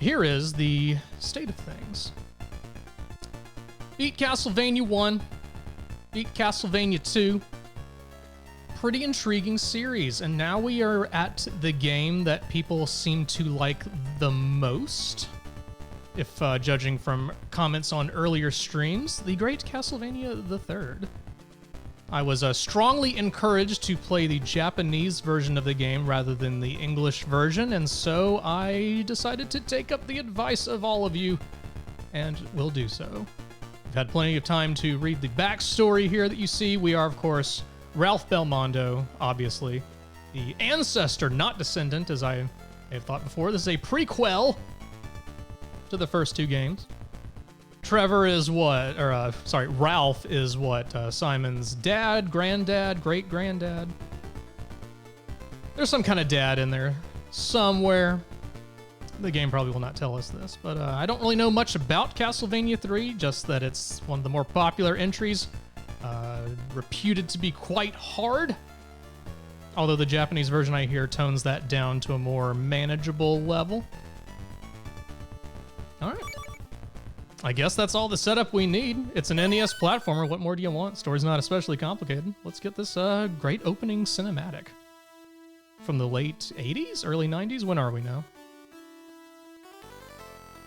here is the state of things. Beat Castlevania 1, beat Castlevania 2. Pretty intriguing series, and now we are at the game that people seem to like the most, if judging from comments on earlier streams, the great Castlevania III. I was strongly encouraged to play the Japanese version of the game rather than the English version, and so I decided to take up the advice of all of you, and will do so. I've had plenty of time to read the backstory here that you see. We are, of course, Ralph Belmondo, obviously. The ancestor, not descendant, as I have thought before. This is a prequel to the first two games. Trevor is what, or Ralph is what, Simon's dad, granddad, great-granddad. There's some kind of dad in there somewhere. The game probably will not tell us this, but I don't really know much about Castlevania III, just that it's one of the more popular entries, reputed to be quite hard. Although the Japanese version I hear tones that down to a more manageable level. All right. I guess that's all the setup we need. It's an NES platformer. What more do you want? Story's not especially complicated. Let's get this great opening cinematic. From the late 80s? Early 90s? When are we now?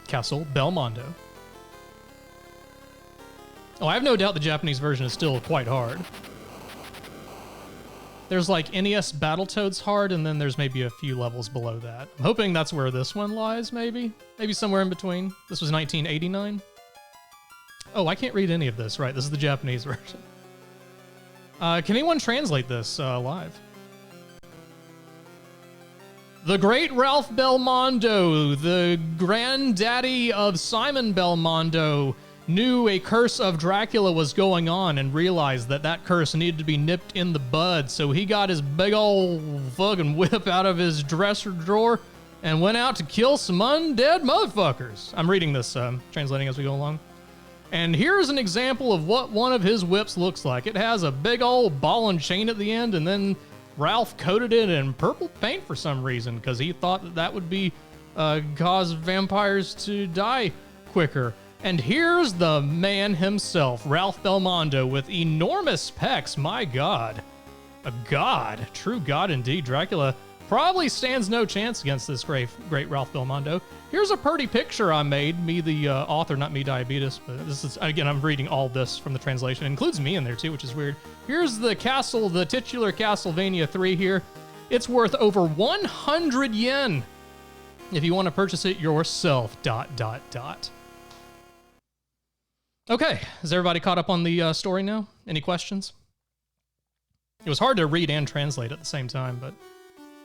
Castle Belmondo. Oh, I have no doubt the Japanese version is still quite hard. There's like NES Battletoads hard, and then there's maybe a few levels below that. I'm hoping that's where this one lies, maybe? Maybe somewhere in between. This was 1989? Oh, I can't read any of this. Right, this is the Japanese version. Can anyone translate this live? The great Ralph Belmondo, the granddaddy of Simon Belmondo, knew a curse of Dracula was going on and realized that that curse needed to be nipped in the bud. So he got his big old fucking whip out of his dresser drawer and went out to kill some undead motherfuckers. I'm reading this, translating as we go along. And here's an example of what one of his whips looks like. It has a big old ball and chain at the end, and then Ralph coated it in purple paint for some reason because he thought that that would be cause vampires to die quicker. And here's the man himself, Ralph Belmondo, with enormous pecs. My God. A god. True god indeed. Dracula probably stands no chance against this great Ralph Belmondo. Here's a pretty picture I made. Me, the author, not me, Diabetes. But this is, again, I'm reading all this from the translation. It includes me in there, too, which is weird. Here's the castle, the titular Castlevania 3 here. It's worth over 100 yen if you want to purchase it yourself, ... Okay, is everybody caught up on the story now? Any questions? It was hard to read and translate at the same time, but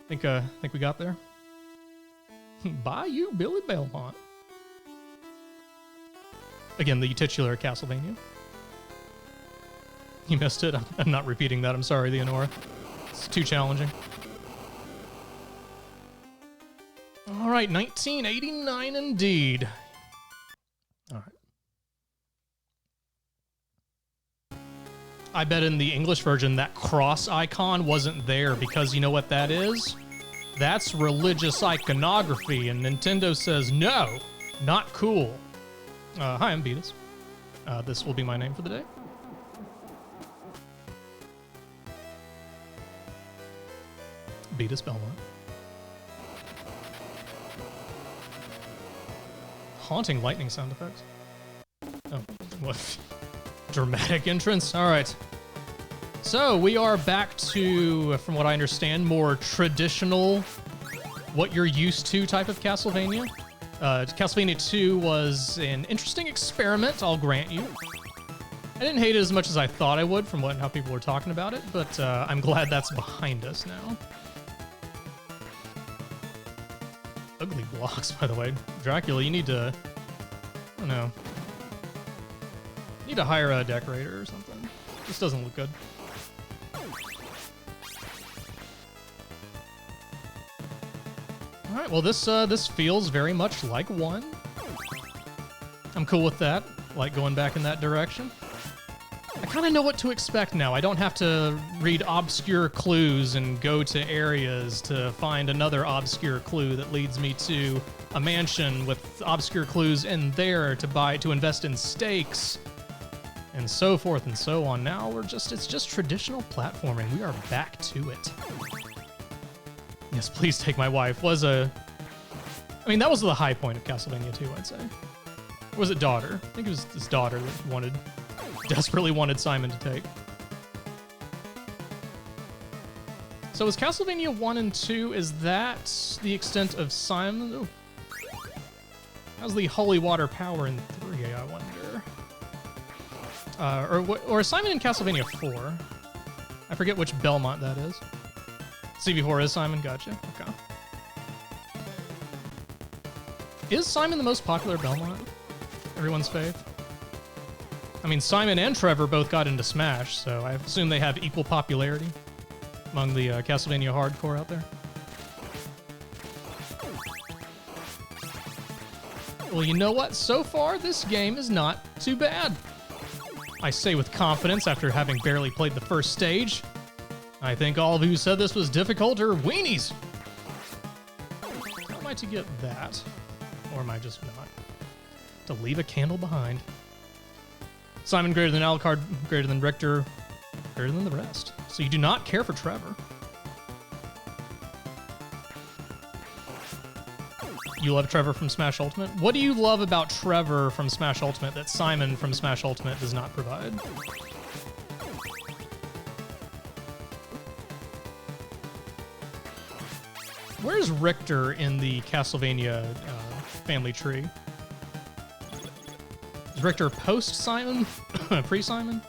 I think we got there. By you, Billy Belmont. Again, the titular Castlevania. You missed it. I'm not repeating that. I'm sorry, Leonora. It's too challenging. All right, 1989 indeed. All right. I bet in the English version that cross icon wasn't there because you know what that is? That's religious iconography, and Nintendo says, no, not cool. Hi, I'm Beatus. This will be my name for the day. Beatus Belmont. Haunting lightning sound effects. Oh, what? Dramatic entrance. All right. So we are back to, from what I understand, more traditional, what you're used to type of Castlevania. Castlevania 2 was an interesting experiment, I'll grant you. I didn't hate it as much as I thought I would from how people were talking about it, but I'm glad that's behind us now. Ugly blocks, by the way. Dracula, you need to, I don't know. Need to hire a decorator or something. This doesn't look good. All right, well, this feels very much like 1. I'm cool with that, like going back in that direction. I kind of know what to expect now. I don't have to read obscure clues and go to areas to find another obscure clue that leads me to a mansion with obscure clues in there to invest in stakes, and so forth and so on. Now it's just traditional platforming. We are back to it. Yes, please take my wife. I mean, that was the high point of Castlevania 2, I'd say. Or was it daughter? I think it was his daughter that desperately wanted Simon to take. So is Castlevania 1 and 2, is that the extent of Simon? Oh. How's the holy water power in 3, I wonder? Or is Simon in Castlevania 4? I forget which Belmont that is. CV4 is Simon, gotcha, okay. Is Simon the most popular Belmont? Everyone's fave? I mean, Simon and Trevor both got into Smash, so I assume they have equal popularity among the Castlevania hardcore out there. Well, you know what? So far, this game is not too bad. I say with confidence after having barely played the first stage. I think all of you who said this was difficult are weenies. How am I to get that? Or am I just not? To leave a candle behind. Simon greater than Alucard, greater than Richter, greater than the rest. So you do not care for Trevor. You love Trevor from Smash Ultimate? What do you love about Trevor from Smash Ultimate that Simon from Smash Ultimate does not provide? Where's Richter in the Castlevania family tree? Is Richter post-Simon? Pre-Simon?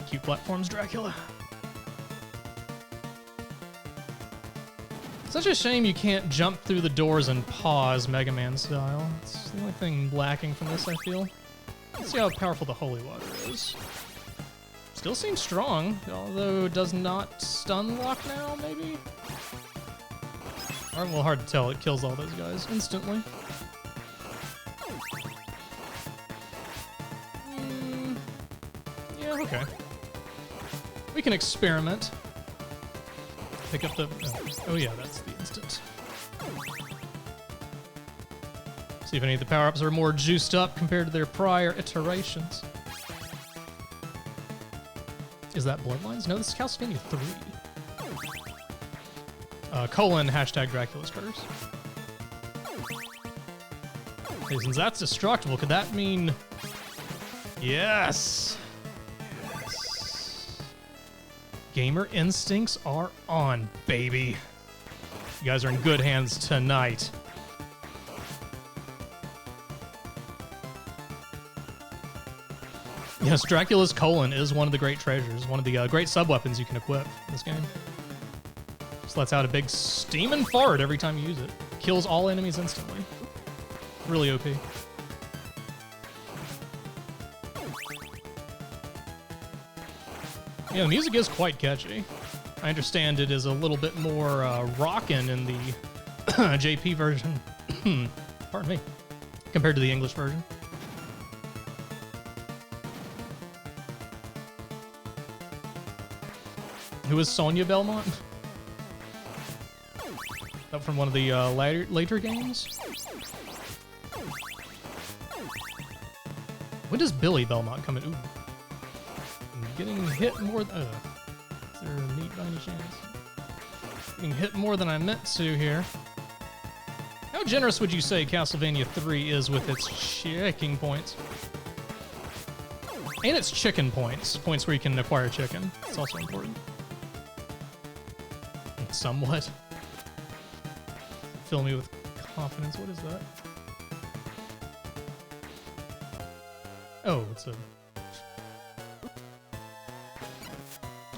Cute platforms, Dracula. Such a shame you can't jump through the doors and pause Mega Man style. It's the only thing lacking from this, I feel. Let's see how powerful the Holy Water is. Still seems strong, although it does not stun lock now, maybe? Or, well, hard to tell. It kills all those guys instantly. Yeah, okay. We can experiment. Pick up the... Oh yeah, that's the instant. See if any of the power-ups are more juiced up compared to their prior iterations. Is that Bloodlines? No, this is Castlevania 3. Colon, hashtag Dracula's Curse. Okay, since that's destructible, could that mean... Yes! Yes! Gamer instincts are on, baby. You guys are in good hands tonight. Yes, Dracula's colon is one of the great treasures, one of the great sub-weapons you can equip in this game. Just lets out a big steaming fart every time you use it. Kills all enemies instantly. Really OP. Yeah, the music is quite catchy. I understand it is a little bit more rockin' in the JP version. Pardon me. Compared to the English version. Who is Sonia Belmont? That from one of the later games? When does Billy Belmont come in? Ooh. I'm getting hit more than... is there a meat by any chance? Getting hit more than I meant to here. How generous would you say Castlevania 3 is with its chicken points? And its chicken points. Points where you can acquire chicken. It's also important. Somewhat. Fill me with confidence. What is that? Oh, it's a...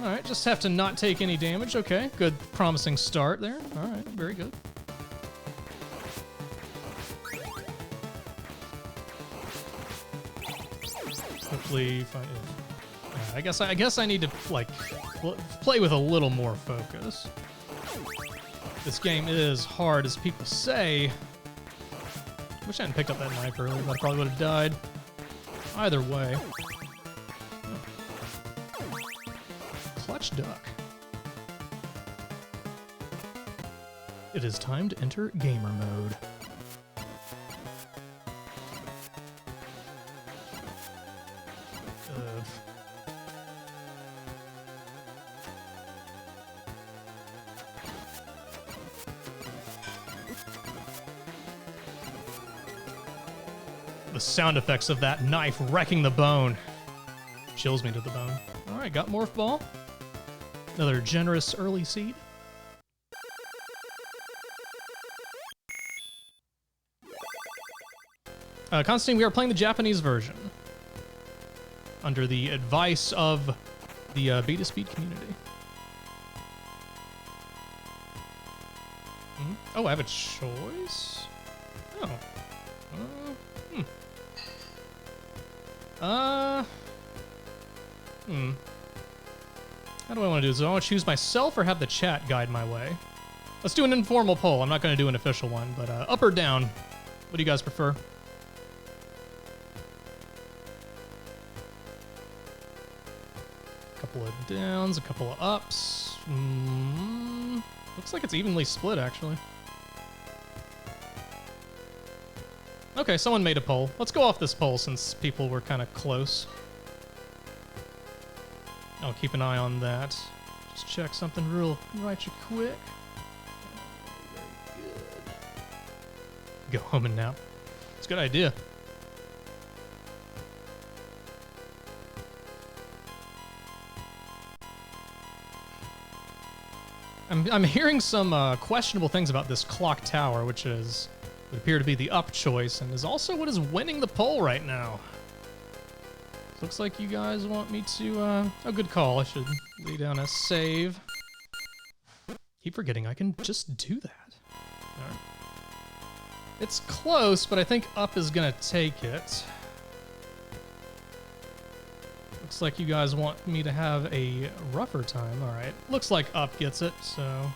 Alright, just have to not take any damage. Okay, good promising start there. Alright, very good. Hopefully find it. I guess I need to like play with a little more focus. This game is hard, as people say. Wish I hadn't picked up that knife earlier, but I probably would have died. Either way. Clutch duck. It is time to enter gamer mode. The sound effects of that knife wrecking the bone chills me to the bone. All right, got Morph Ball. Another generous early seed. Constantine, we are playing the Japanese version under the advice of the Beta Speed community. Oh, I have a choice? Oh. How do I want to do this? Do I want to choose myself or have the chat guide my way? Let's do an informal poll. I'm not going to do an official one, but up or down? What do you guys prefer? A couple of downs, a couple of ups. Looks like it's evenly split, actually. Okay, someone made a poll. Let's go off this poll since people were kind of close. I'll keep an eye on that. Just check something real right quick. Very good. Go home and nap. It's a good idea. I'm hearing some questionable things about this clock tower, which would appear to be the up choice, and is also what is winning the poll right now. Looks like you guys want me to, oh, good call. I should lay down a save. Keep forgetting I can just do that. All right. It's close, but I think up is gonna take it. Looks like you guys want me to have a rougher time. All right. Looks like up gets it, so.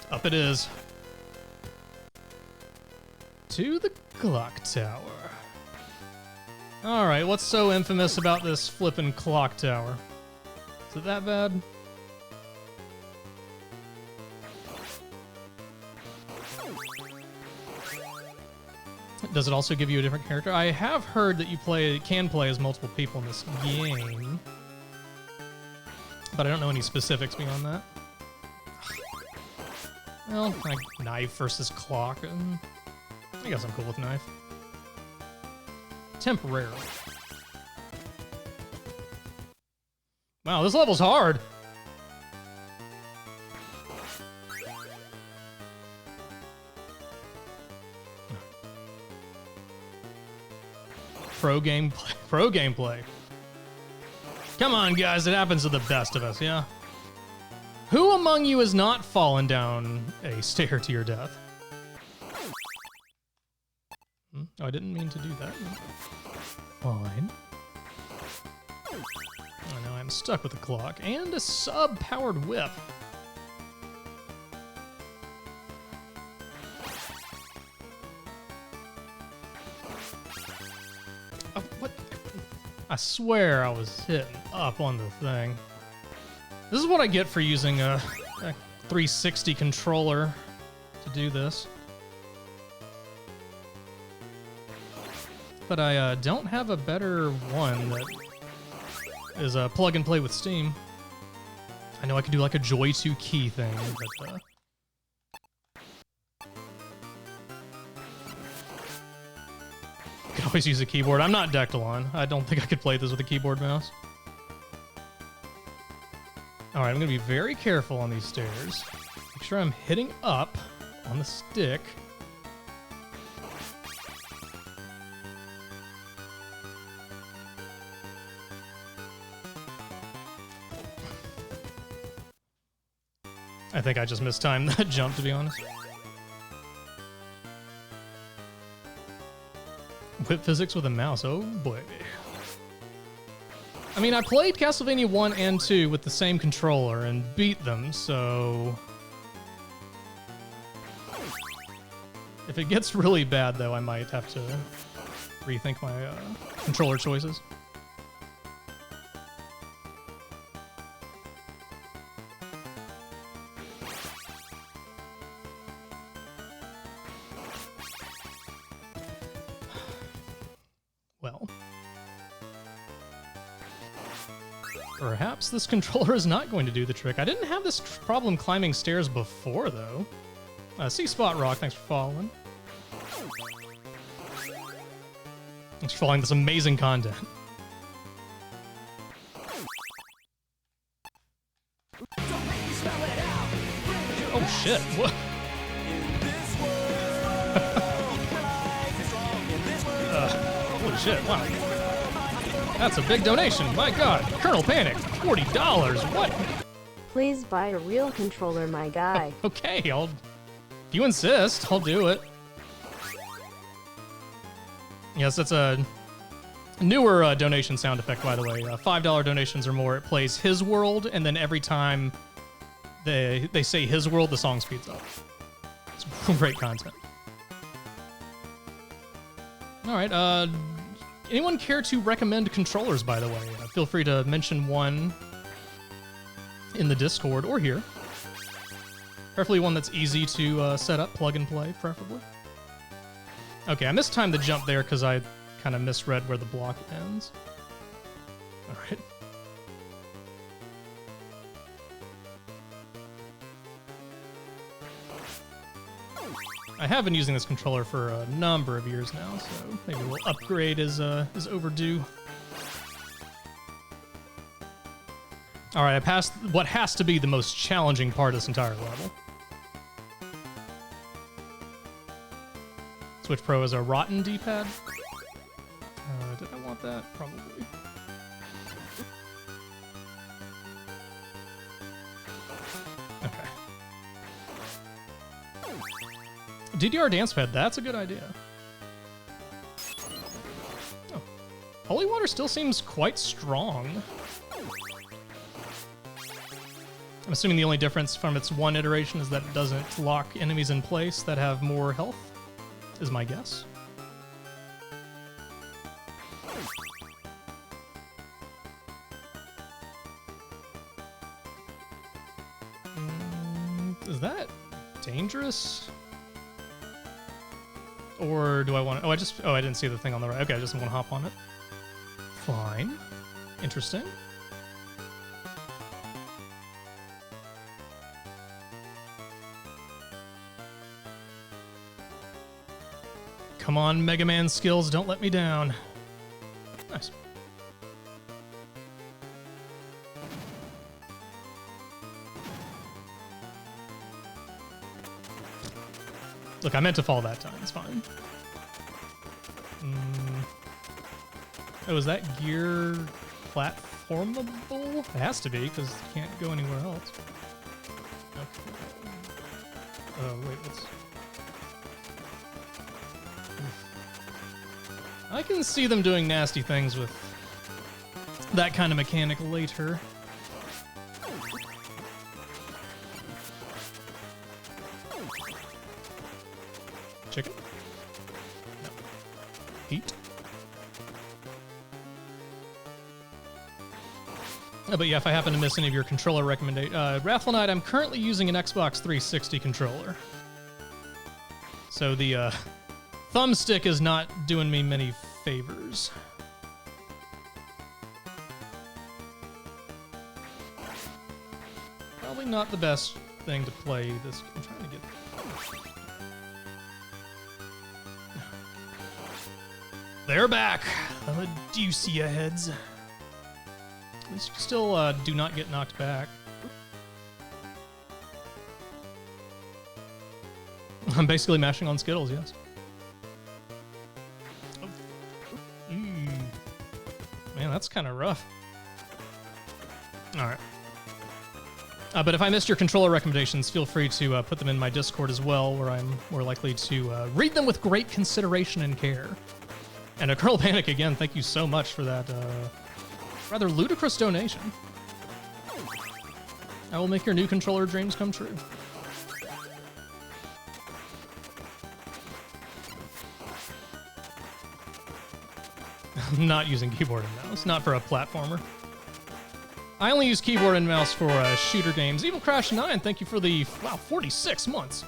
Up it is. To the clock tower. All right, what's so infamous about this flippin' clock tower? Is it that bad? Does it also give you a different character? I have heard that you can play as multiple people in this game, but I don't know any specifics beyond that. Well, like knife versus clock. I guess I'm cool with knife. Temporarily. Wow, this level's hard. Pro gameplay. Come on, guys, it happens to the best of us, yeah? Who among you has not fallen down a stair to your death? Oh, I didn't mean to do that. Fine. Oh, now I'm stuck with the clock and a sub-powered whip. Oh, what? I swear I was hitting up on the thing. This is what I get for using a 360 controller to do this. But I don't have a better one that is a plug and play with Steam. I know I could do like a Joy 2 key thing, but I could always use a keyboard. I'm not Dectalon. I don't think I could play this with a keyboard mouse. All right, I'm gonna be very careful on these stairs. Make sure I'm hitting up on the stick. I think I just mistimed that jump, to be honest. Whip physics with a mouse, oh boy. I mean, I played Castlevania 1 and 2 with the same controller and beat them, so... If it gets really bad, though, I might have to rethink my controller choices. Perhaps this controller is not going to do the trick. I didn't have this problem climbing stairs before, though. See Spot Rock, thanks for following. Thanks for following this amazing content. Oh shit, what? Holy shit, wow. That's a big donation, my god. Colonel Panic, $40, what? Please buy a real controller, my guy. Okay, if you insist, I'll do it. Yes, that's a newer donation sound effect, by the way. $5 donations or more, it plays His World, and then every time they say His World, the song speeds up. It's great content. All right, anyone care to recommend controllers, by the way? Feel free to mention one in the Discord or here. Preferably one that's easy to set up, plug and play, preferably. Okay, I mistimed the jump there because I kind of misread where the block ends. All right. I have been using this controller for a number of years now, so maybe a little upgrade is overdue. All right, I passed what has to be the most challenging part of this entire level. Switch Pro is a rotten D-pad. Did I want that? Probably. Okay. DDR dance pad, that's a good idea. Oh. Holy Water still seems quite strong. I'm assuming the only difference from its one iteration is that it doesn't lock enemies in place that have more health, is my guess. Is that dangerous? Or do I want to... Oh, I didn't see the thing on the right. Okay, I just want to hop on it. Fine. Interesting. Come on, Mega Man skills, don't let me down. Nice. Look, I meant to fall that time. It's fine. Oh, is that gear platformable? It has to be, because it can't go anywhere else. Okay. Oh, wait, what's... I can see them doing nasty things with that kind of mechanic later. Chicken? No. Heat? But yeah, if I happen to miss any of your controller recommendations... Wrathful Knight, I'm currently using an Xbox 360 controller. So the thumbstick is not doing me many favors. Probably not the best thing to play this... I'm trying to get... They're back! The Medusia heads. At least you still do not get knocked back. I'm basically mashing on Skittles, yes. Oh. Man, that's kind of rough. Alright. But if I missed your controller recommendations, feel free to put them in my Discord as well, where I'm more likely to read them with great consideration and care. And Colonel Panic, again, thank you so much for that rather ludicrous donation. I will make your new controller dreams come true. I'm not using keyboard and mouse, not for a platformer. I only use keyboard and mouse for shooter games. Evil Crash 9, thank you for the, wow, 46 months.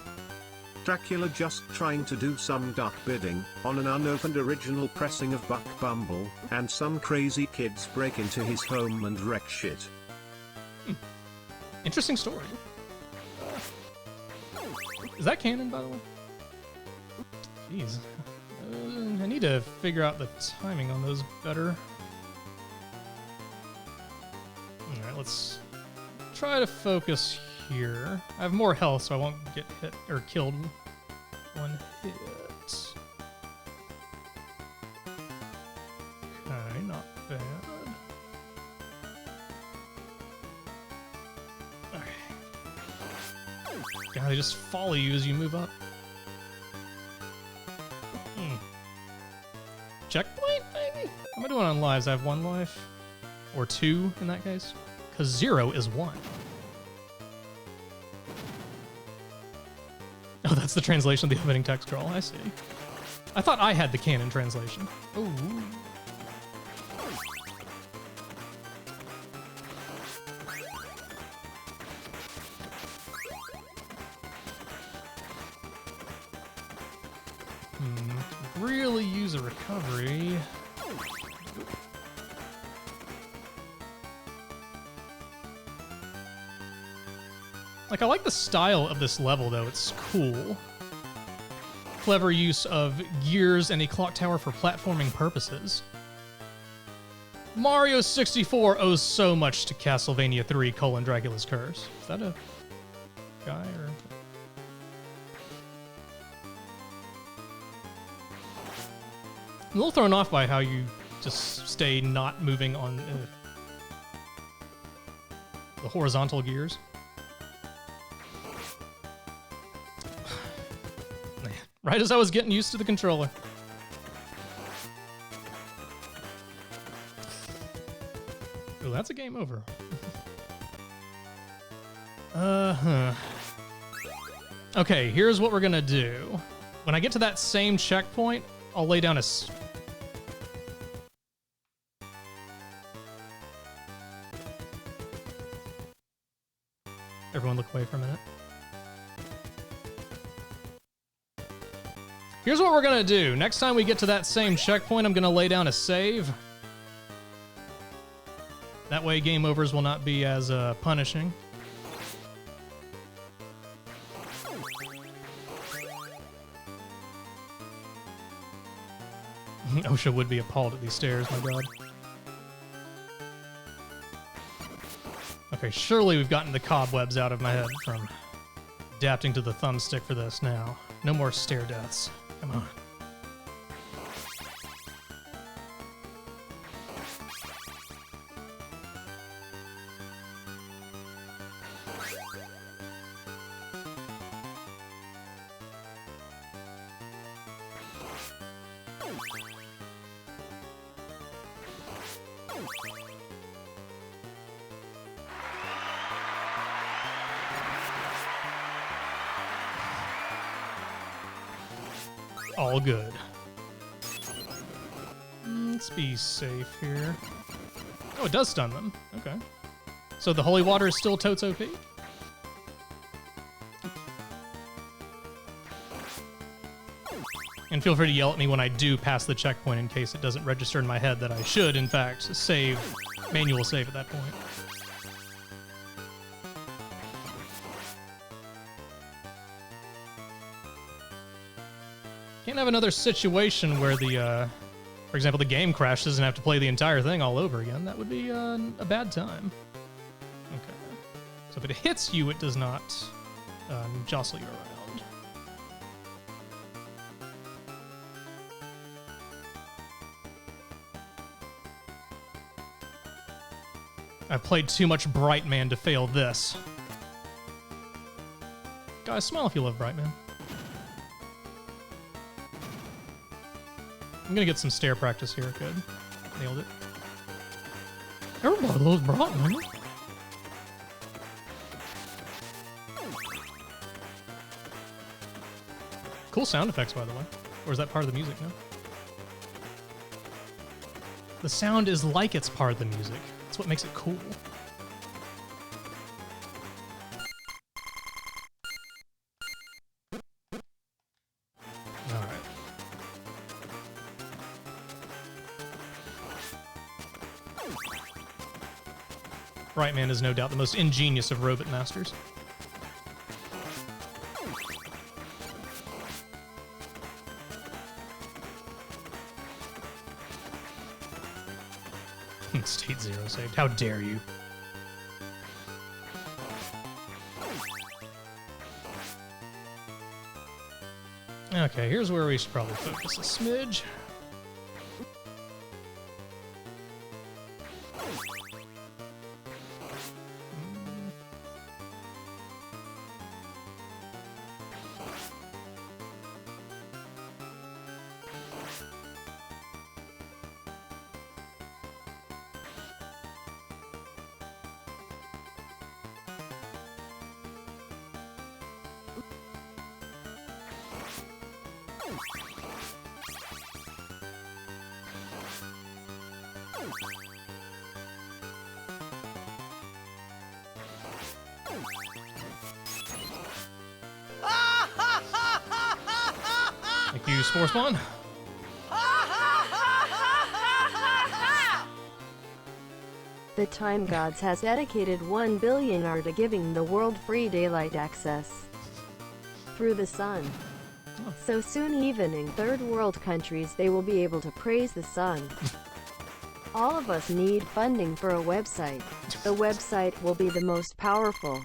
Dracula just trying to do some duck bidding on an unopened original pressing of Buck Bumble, and some crazy kids break into his home and wreck shit. Interesting story. Is that canon, by the way? Jeez. I need to figure out the timing on those better. Alright, let's try to focus here. I have more health, so I won't get hit or killed one hit. Okay, not bad. God, they just follow you as you move up. Checkpoint, maybe? How am I doing on lives? I have 1 life? Or 2 in that case? Because 0 is 1. Oh, that's the translation of the opening text scroll. I see. I thought I had the canon translation. Oh. Really use a recovery. Like, I like the style of this level, though. It's cool. Clever use of gears and a clock tower for platforming purposes. Mario 64 owes so much to Castlevania III: Dracula's Curse. Is that a guy or... I'm a little thrown off by how you just stay not moving on the horizontal gears. Right as I was getting used to the controller. Oh, that's a game over. Okay, here's what we're gonna do. When I get to that same checkpoint, I'll lay down a... Everyone look away for a minute. Here's what we're gonna do. Next time we get to that same checkpoint, I'm gonna lay down a save. That way game overs will not be as punishing. OSHA would be appalled at these stairs, my god. Okay, surely we've gotten the cobwebs out of my head from adapting to the thumbstick for this now. No more stair deaths. Come on. All good. Let's be safe here. Oh, it does stun them. Okay. So the holy water is still totes OP? And feel free to yell at me when I do pass the checkpoint in case it doesn't register in my head that I should, in fact, save, manual save at that point. Can't have another situation where the, for example, the game crashes and have to play the entire thing all over again. That would be a bad time. Okay. So if it hits you, it does not jostle you around. I've played too much Brightman to fail this. Guys, smile if you love Brightman. I'm gonna get some stair practice here. Good. Nailed it. Everybody loves Brightman. Cool sound effects, by the way. Or is that part of the music now? The sound is like it's part of the music. That's what makes it cool. Brightman is no doubt the most ingenious of robot masters. State 0 saved. How dare you? Okay, here's where we should probably focus a smidge. Thank you, Spore Spawn. The Time Gods has dedicated 1 billion hour to giving the world free daylight access through the sun. So soon even in third world countries they will be able to praise the sun. All of us need funding for a website. The website will be the most powerful.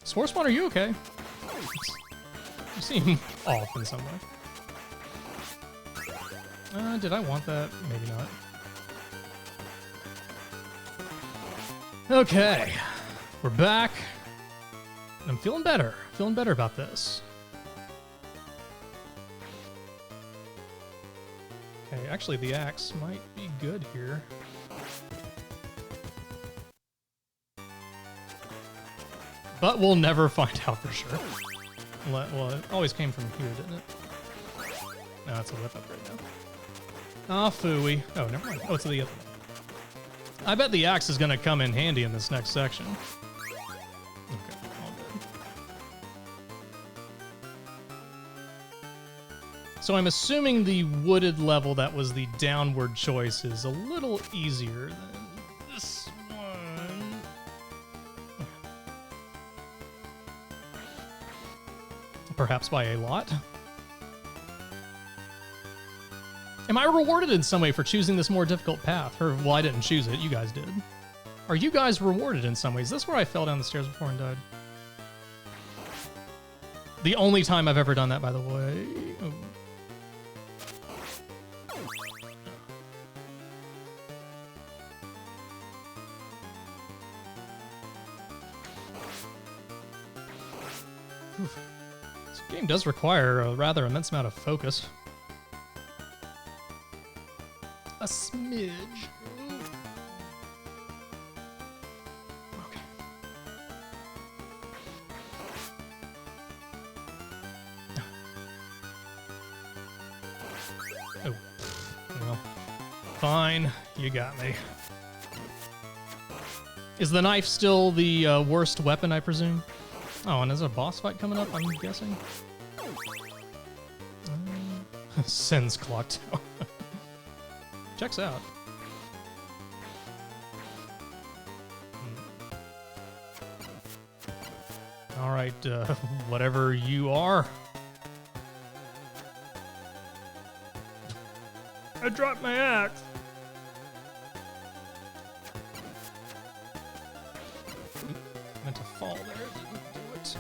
Spore Spawn, are you okay? You seem off in some way. Did I want that? Maybe not. Okay, we're back. I'm feeling better. Feeling better about this. Okay, actually the axe might be good here. But we'll never find out for sure. Well, it always came from here, didn't it? No, it's a whip upgrade now. Ah, phooey. Oh, never mind. Oh, it's the other one. I bet the axe is going to come in handy in this next section. Okay, all good. So I'm assuming the wooded level that was the downward choice is a little easier than this one. Perhaps by a lot. Am I rewarded in some way for choosing this more difficult path? Or, well, I didn't choose it, you guys did. Are you guys rewarded in some ways? Is this where I fell down the stairs before and died? The only time I've ever done that, by the way. Oh. Oof. This game does require a rather immense amount of focus. A smidge. Okay. Oh. Well, fine. You got me. Is the knife still the worst weapon, I presume? Oh, and is there a boss fight coming up, I'm guessing? Sen's Clock Tower. Checks out. All right, whatever you are. I dropped my axe. Meant to fall there, didn't do it.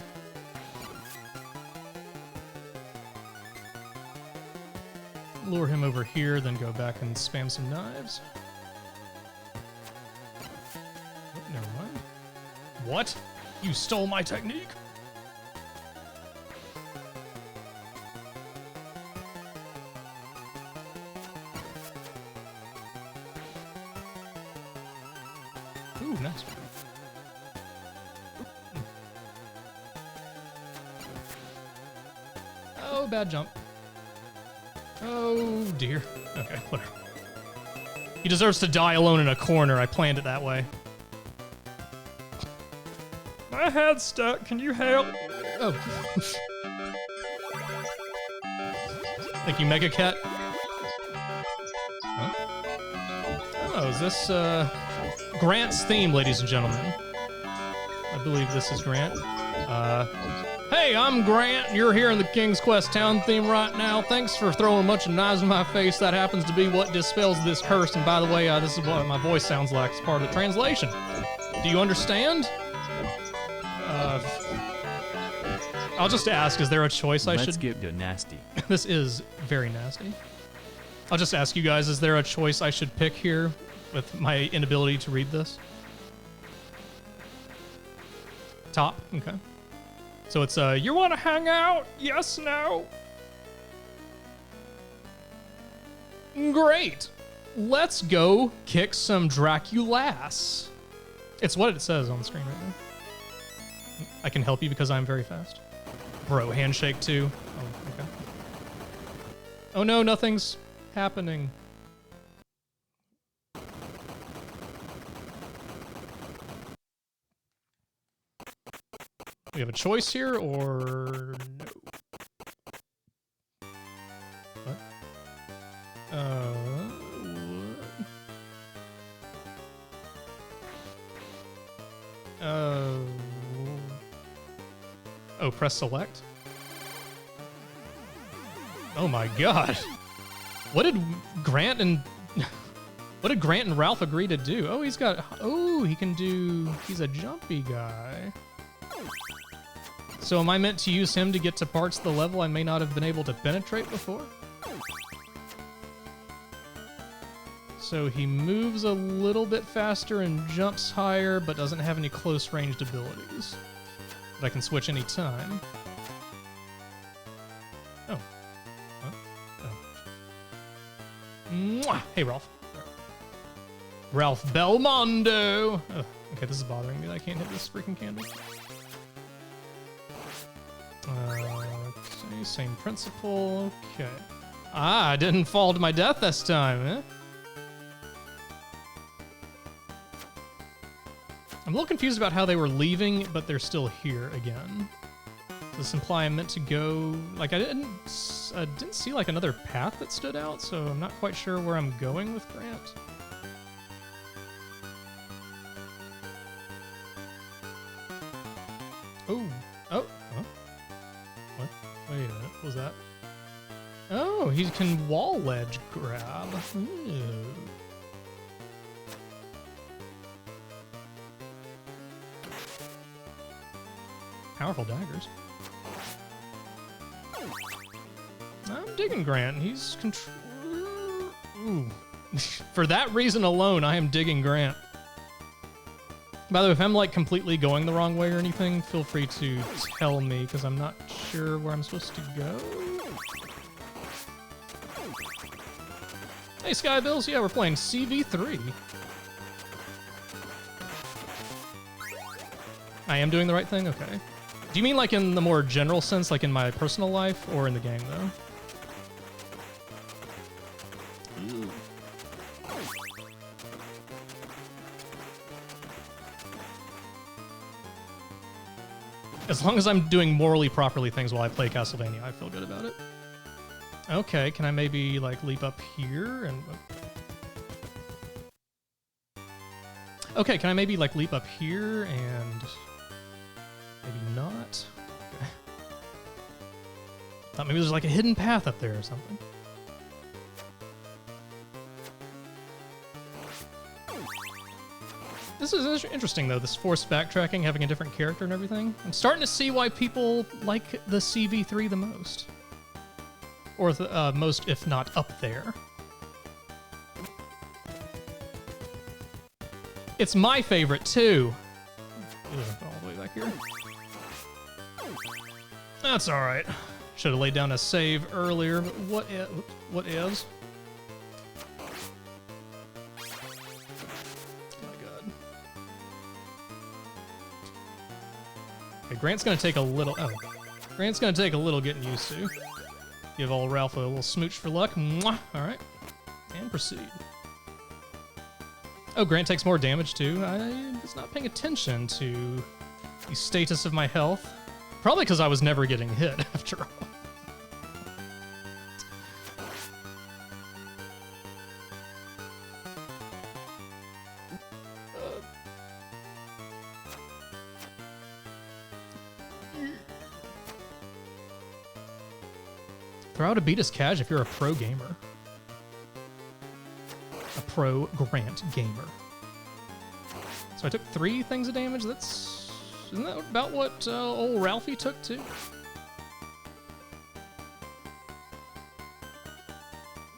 Lure him over here, then go back and spam some knives. Oh, never mind. What? You stole my technique? Ooh, nice. Oh, bad jump. Oh, dear. Okay, whatever. He deserves to die alone in a corner. I planned it that way. My head's stuck. Can you help? Oh. Thank you, Mega Cat. Huh? Oh, Oh, is this Grant's theme, ladies and gentlemen? I believe this is Grant. Hey, I'm Grant. You're here in the King's Quest town theme right now. Thanks for throwing a bunch of knives in my face. That happens to be what dispels this curse. And by the way, this is what my voice sounds like as part of the translation. Do you understand? I'll just ask, is there a choice I should... Let's get nasty. This is very nasty. I'll just ask you guys, is there a choice I should pick here with my inability to read this? Top, okay. So it's, you want to hang out? Yes, no? Great. Let's go kick some Draculass. It's what it says on the screen right now. I can help you because I'm very fast. Bro, handshake too. Oh, okay. Oh no, nothing's happening. We have a choice here, or no? What? Oh, press select? Oh my god. What did Grant and Ralph agree to do? Oh, he's a jumpy guy. So am I meant to use him to get to parts of the level I may not have been able to penetrate before? So he moves a little bit faster and jumps higher, but doesn't have any close ranged abilities. But I can switch any time. Oh. Mwah! Hey, Ralph. Ralph Belmondo! Oh, okay, this is bothering me that I can't hit this freaking candy. Okay, same principle. Okay. Ah, I didn't fall to my death this time, eh? I'm a little confused about how they were leaving, but they're still here again. Does this imply I'm meant to go... Like, I didn't see, like, another path that stood out, so I'm not quite sure where I'm going with Grant. Oh. Oh. Huh? What? Wait a minute. What was that? Oh, he can wall ledge grab. Ooh. Powerful daggers. I'm digging Grant. He's Ooh. For that reason alone, I am digging Grant. By the way, if I'm like completely going the wrong way or anything, feel free to tell me, because I'm not sure where I'm supposed to go. Hey, Skybills. Yeah, we're playing CV3. I am doing the right thing? Okay. Do you mean like in the more general sense, like in my personal life, or in the game, though? Ooh. As long as I'm doing morally properly things while I play Castlevania, I feel good about it. Okay, can I maybe, like, leap up here and... Okay, can I maybe, like, leap up here and... Maybe not? Okay. Thought maybe there's, like, a hidden path up there or something. This is interesting, though, this forced backtracking, having a different character and everything. I'm starting to see why people like the CV3 the most. Or the most, if not up there. It's my favorite, too. Ugh, all the way back here. That's alright. Should have laid down a save earlier, but what is? Okay, Grant's gonna take a little... Oh. Grant's gonna take a little getting used to. Give old Ralph a little smooch for luck. Mwah! Alright. And proceed. Oh, Grant takes more damage too. I was not paying attention to the status of my health. Probably because I was never getting hit, after all. Throw out a Beatus Cash if you're a pro gamer. A pro Grant gamer. So I took 3 things of damage. Isn't that about what old Ralphie took too?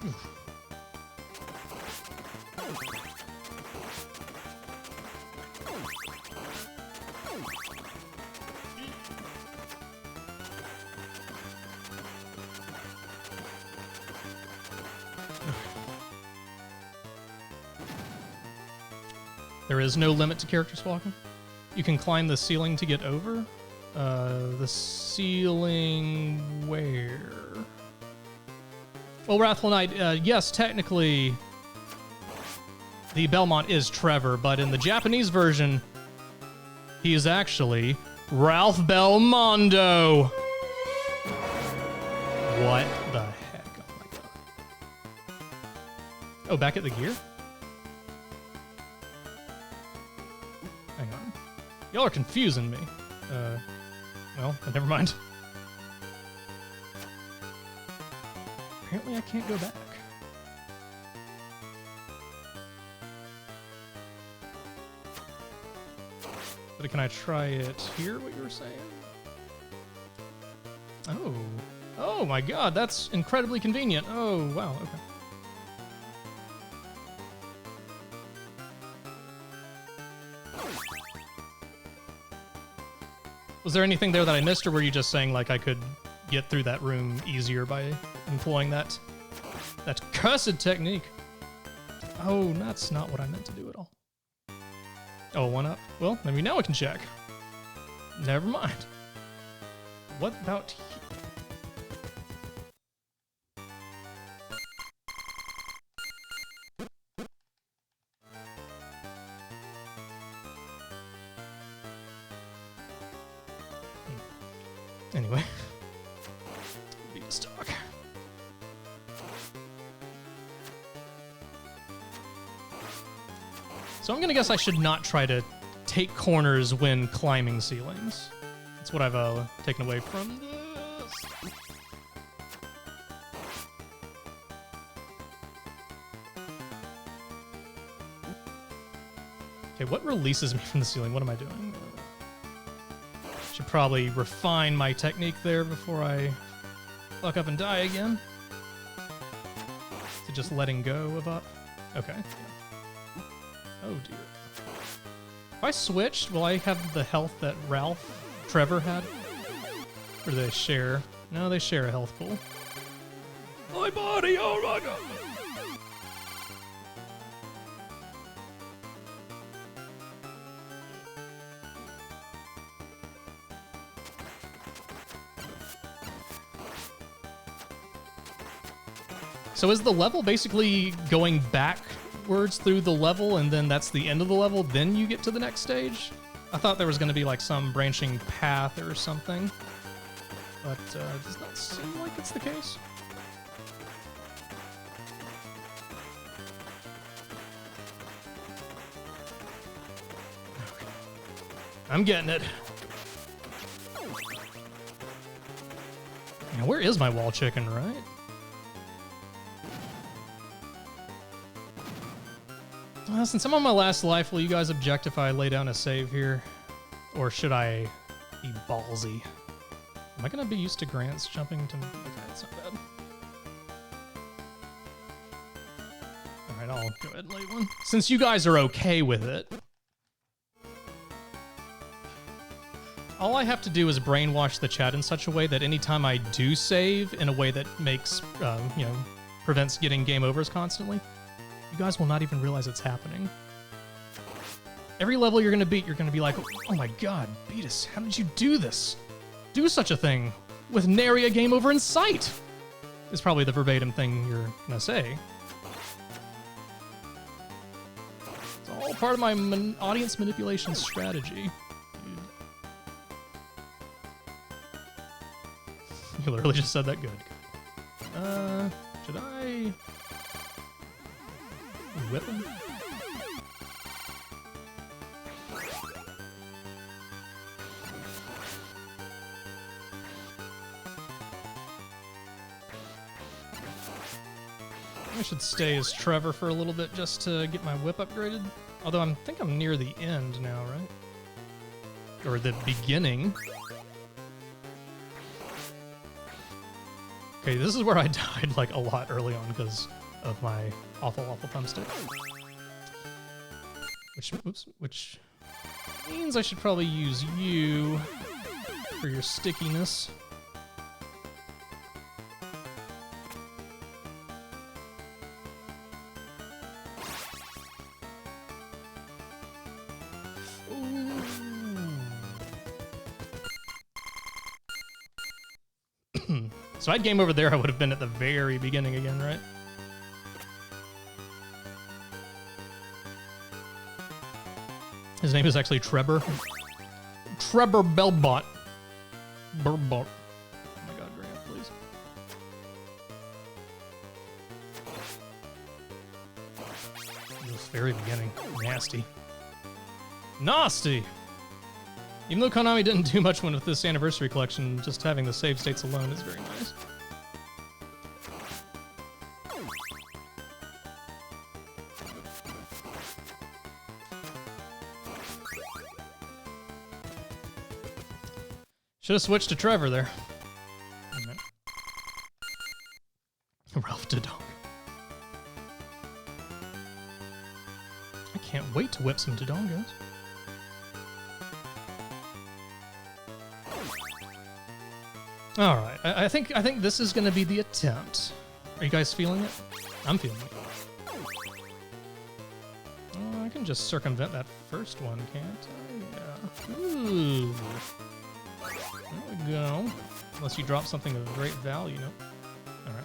Oof. There is no limit to characters walking. You can climb the ceiling to get over. The ceiling where? Well, Wrathful Knight, yes, technically the Belmont is Trevor, but in the Japanese version, he is actually Ralph Belmondo. What the heck? Oh my god. Oh, back at the gear? Hang on. Y'all are confusing me. Well, never mind. Apparently I can't go back. But can I try it here, what you were saying? Oh. Oh my god, that's incredibly convenient. Oh, wow, okay. Was there anything there that I missed, or were you just saying like I could get through that room easier by employing that cursed technique? Oh, that's not what I meant to do at all. Oh, 1-up. Well, maybe now I can check. Never mind. What about here? Anyway. Beatus talk. So I'm gonna guess I should not try to take corners when climbing ceilings. That's what I've taken away from this. Okay, what releases me from the ceiling? What am I doing? Should probably refine my technique there before I fuck up and die again. So just letting go of up. Okay. Oh dear. If I switched, will I have the health that Trevor had? Or do they share? No, they share a health pool. My body, oh my god! So is the level basically going backwards through the level and then that's the end of the level, then you get to the next stage? I thought there was going to be like some branching path or something, but it does not seem like it's the case. I'm getting it. Now, where is my wall chicken, right? Since I'm on my last life, will you guys object if I lay down a save here? Or should I be ballsy? Am I going to be used to Grant's jumping to... Okay, that's not bad. Alright, I'll go ahead and lay one. Since you guys are okay with it, all I have to do is brainwash the chat in such a way that anytime I do save in a way that makes, prevents getting game overs constantly, you guys will not even realize it's happening. Every level you're going to beat, you're going to be like, oh my god, Beatus, how did you do this? Do such a thing with nary a game over in sight! Is probably the verbatim thing you're going to say. It's all part of my audience manipulation strategy. You literally just said that good. Should I... whip him? I should stay as Trevor for a little bit just to get my whip upgraded. Although I think I'm near the end now, right? Or the beginning. Okay, this is where I died like a lot early on because of my awful thumbstick. Which means I should probably use you for your stickiness. So I'd game over there, I would have been at the very beginning again, right? His name is actually Trevor. Trevor Belbot. Burbot. Oh my god, Grant, please. This very beginning. Nasty. Nasty! Even though Konami didn't do much with this anniversary collection, just having the save states alone is very nice. Should have switched to Trevor there. Ralph Dodonk. I can't wait to whip some Dodongos. All right, I think this is going to be the attempt. Are you guys feeling it? I'm feeling it. Oh, I can just circumvent that first one, can't I? Yeah. Ooh. There we go. Unless you drop something of great value, no. All right.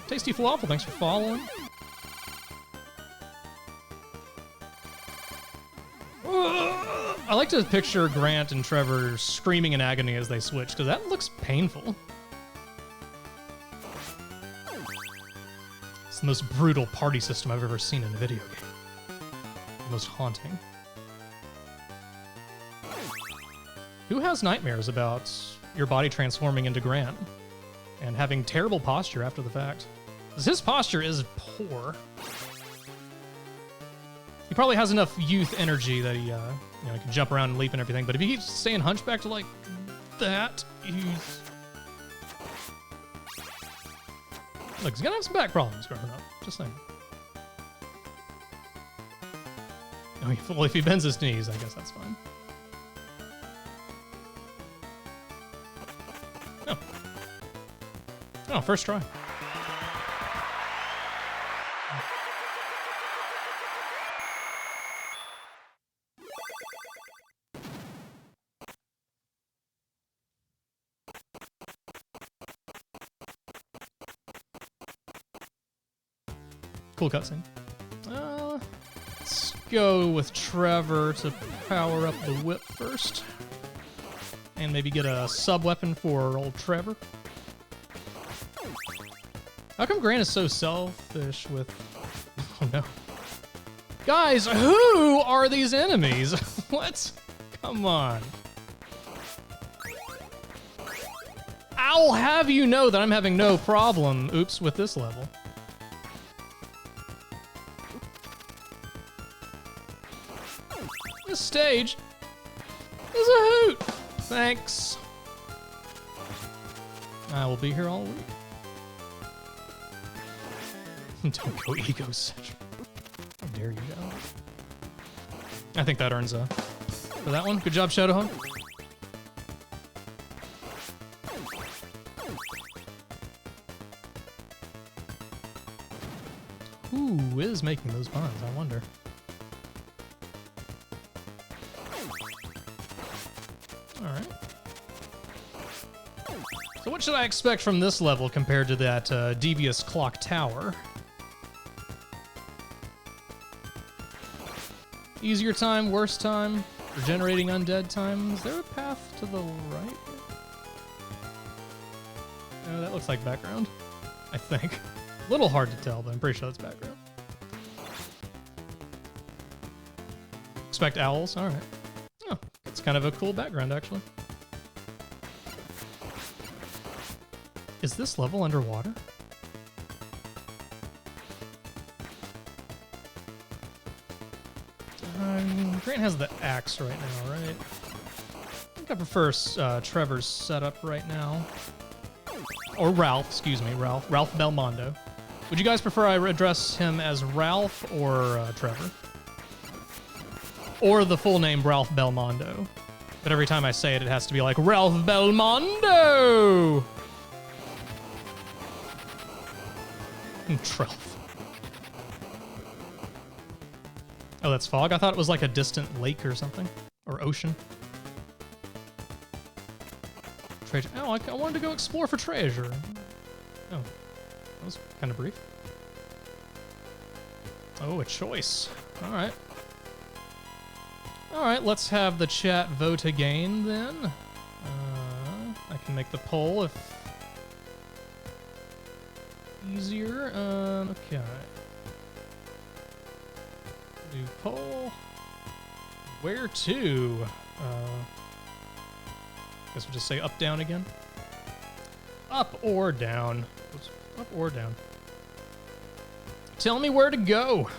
Tasty Falafel, thanks for following. I like to picture Grant and Trevor screaming in agony as they switch, because that looks painful. It's the most brutal party system I've ever seen in a video game. The most haunting. Who has nightmares about your body transforming into Grant and having terrible posture after the fact? Because his posture is poor. He probably has enough youth energy that he, he can jump around and leap and everything. But if he keeps staying hunchbacked like that, he's... Look, he's gonna have some back problems growing up. Just saying. Oh, well, if he bends his knees, I guess that's fine. Oh. Oh, first try. Cool cutscene. Let's go with Trevor to power up the whip first. And maybe get a sub-weapon for old Trevor. How come Grant is so selfish with... Oh no. Guys, who are these enemies? What? Come on. I'll have you know that I'm having no problem, oops, with this level. This stage is a hoot. Thanks. I will be here all week. Don't go egocentric. How dare you go? I think that earns a for that one. Good job, Shadowhawk. Who is making those puns? I wonder. Alright. So what should I expect from this level compared to that devious clock tower? Easier time, worse time, regenerating undead time. Is there a path to the right? Oh, that looks like background, I think. A little hard to tell, but I'm pretty sure that's background. Expect owls? Alright. Oh, it's kind of a cool background, actually. Is this level underwater? Grant has the axe right now, right? I think I prefer Trevor's setup right now. Or Ralph, excuse me, Ralph. Ralph Belmondo. Would you guys prefer I address him as Ralph or Trevor? Or the full name Ralph Belmondo? But every time I say it, it has to be like, Ralph Belmondo! Trelf. Oh, that's fog? I thought it was like a distant lake or something. Or ocean. Treasure. Oh, I wanted to go explore for treasure. Oh, that was kind of brief. Oh, a choice. All right. All right, let's have the chat vote again then. I can make the poll if easier. Okay. Do poll. Where to? Guess we'll just say up, down again. Up or down. Oops. Up or down. Tell me where to go.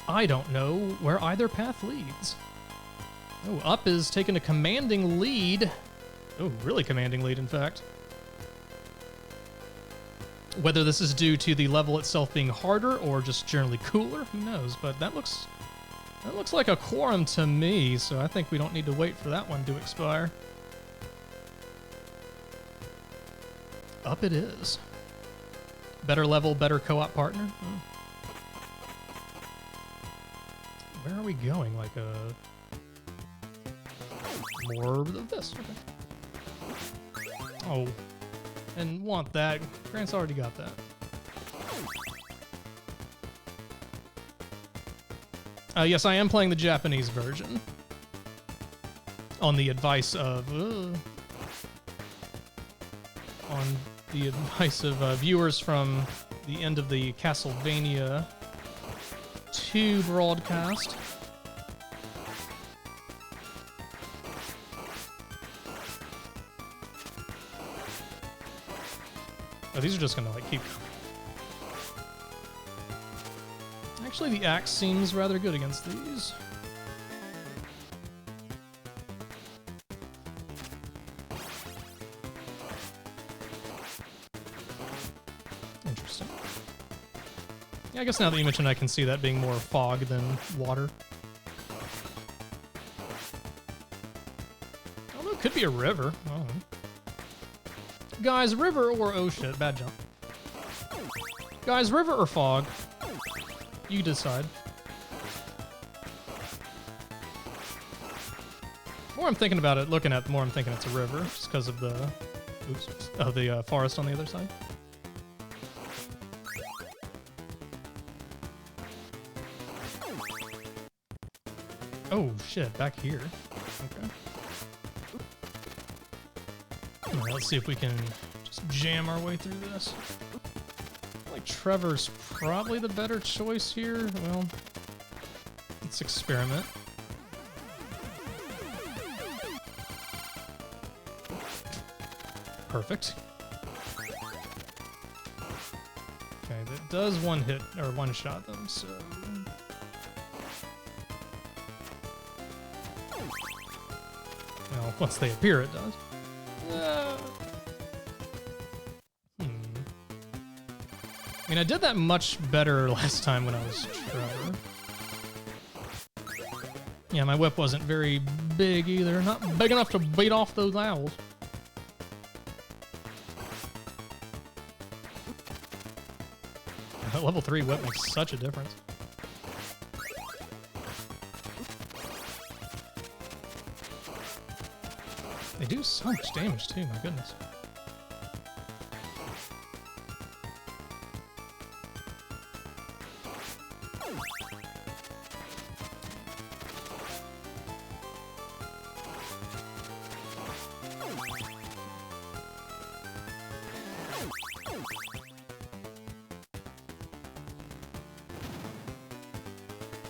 I don't know where either path leads. Oh, up is taking a commanding lead. Oh, really commanding lead, in fact. Whether this is due to the level itself being harder or just generally cooler, who knows? But that looks like a quorum to me, so I think we don't need to wait for that one to expire. Up it is. Better level, better co-op partner. Oh. Where are we going? Like more of this. Okay. Oh, and want that. Grant's already got that. Yes, I am playing the Japanese version. On the advice of viewers from the end of the Castlevania II broadcast. Oh, these are just gonna like keep. Actually, the axe seems rather good against these. Interesting. Yeah, I guess now that you mentioned, I can see that being more fog than water. Although it could be a river. I don't know. Guys, river or oh shit, bad jump. Guys, river or fog? You decide. The more I'm thinking about it, looking at, the more I'm thinking it's a river, just because of the, the forest on the other side. Oh shit, back here. Okay. Alright, let's see if we can just jam our way through this. Like Trevor's probably the better choice here. Well, let's experiment. Perfect. Okay, that does one hit or one shot them, so. Well, once they appear, it does. I mean, I did that much better last time when I was Trevor. Yeah, my whip wasn't very big either. Not big enough to beat off those owls. That level 3 whip makes such a difference. They do so much damage too, my goodness.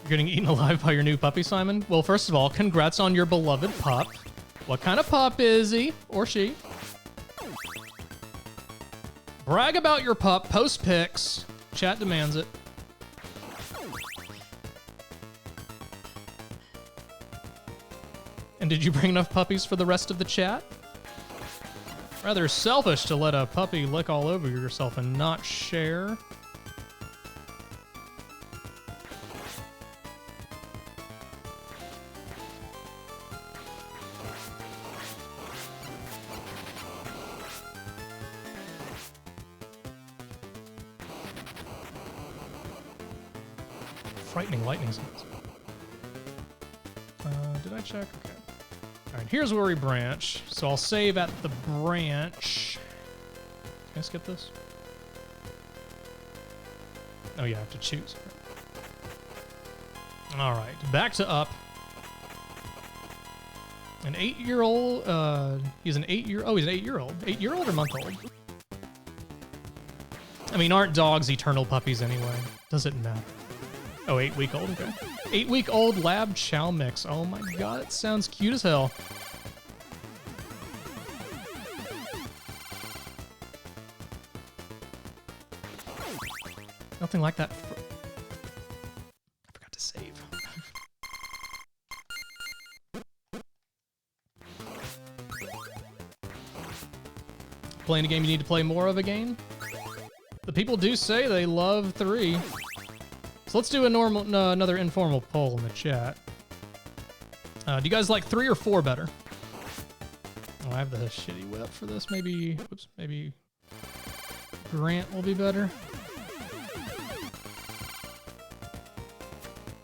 You're getting eaten alive by your new puppy, Simon? Well, first of all, congrats on your beloved pup. What kind of pup is he or she? Brag about your pup, post pics. Chat demands it. And did you bring enough puppies for the rest of the chat? Rather selfish to let a puppy lick all over yourself and not share. Frightening lightning sounds. Did I check? Okay. All right, here's where we branch. So I'll save at the branch. Can I skip this? Oh yeah, I have to choose. All right, back to up. An 8-year-old. He's an 8-year. Oh, he's an 8-year-old. 8-year-old or month-old? I mean, aren't dogs eternal puppies anyway? Does it matter? Oh, 8-week-old, okay. 8-week-old lab chow mix. Oh my god, it sounds cute as hell. Nothing like that. I forgot to save. Playing a game you need to play more of a game? The people do say they love 3. So let's do a another informal poll in the chat. Do you guys like 3 or 4 better? Oh, I have the shitty whip for this. Maybe, whoops, maybe Grant will be better.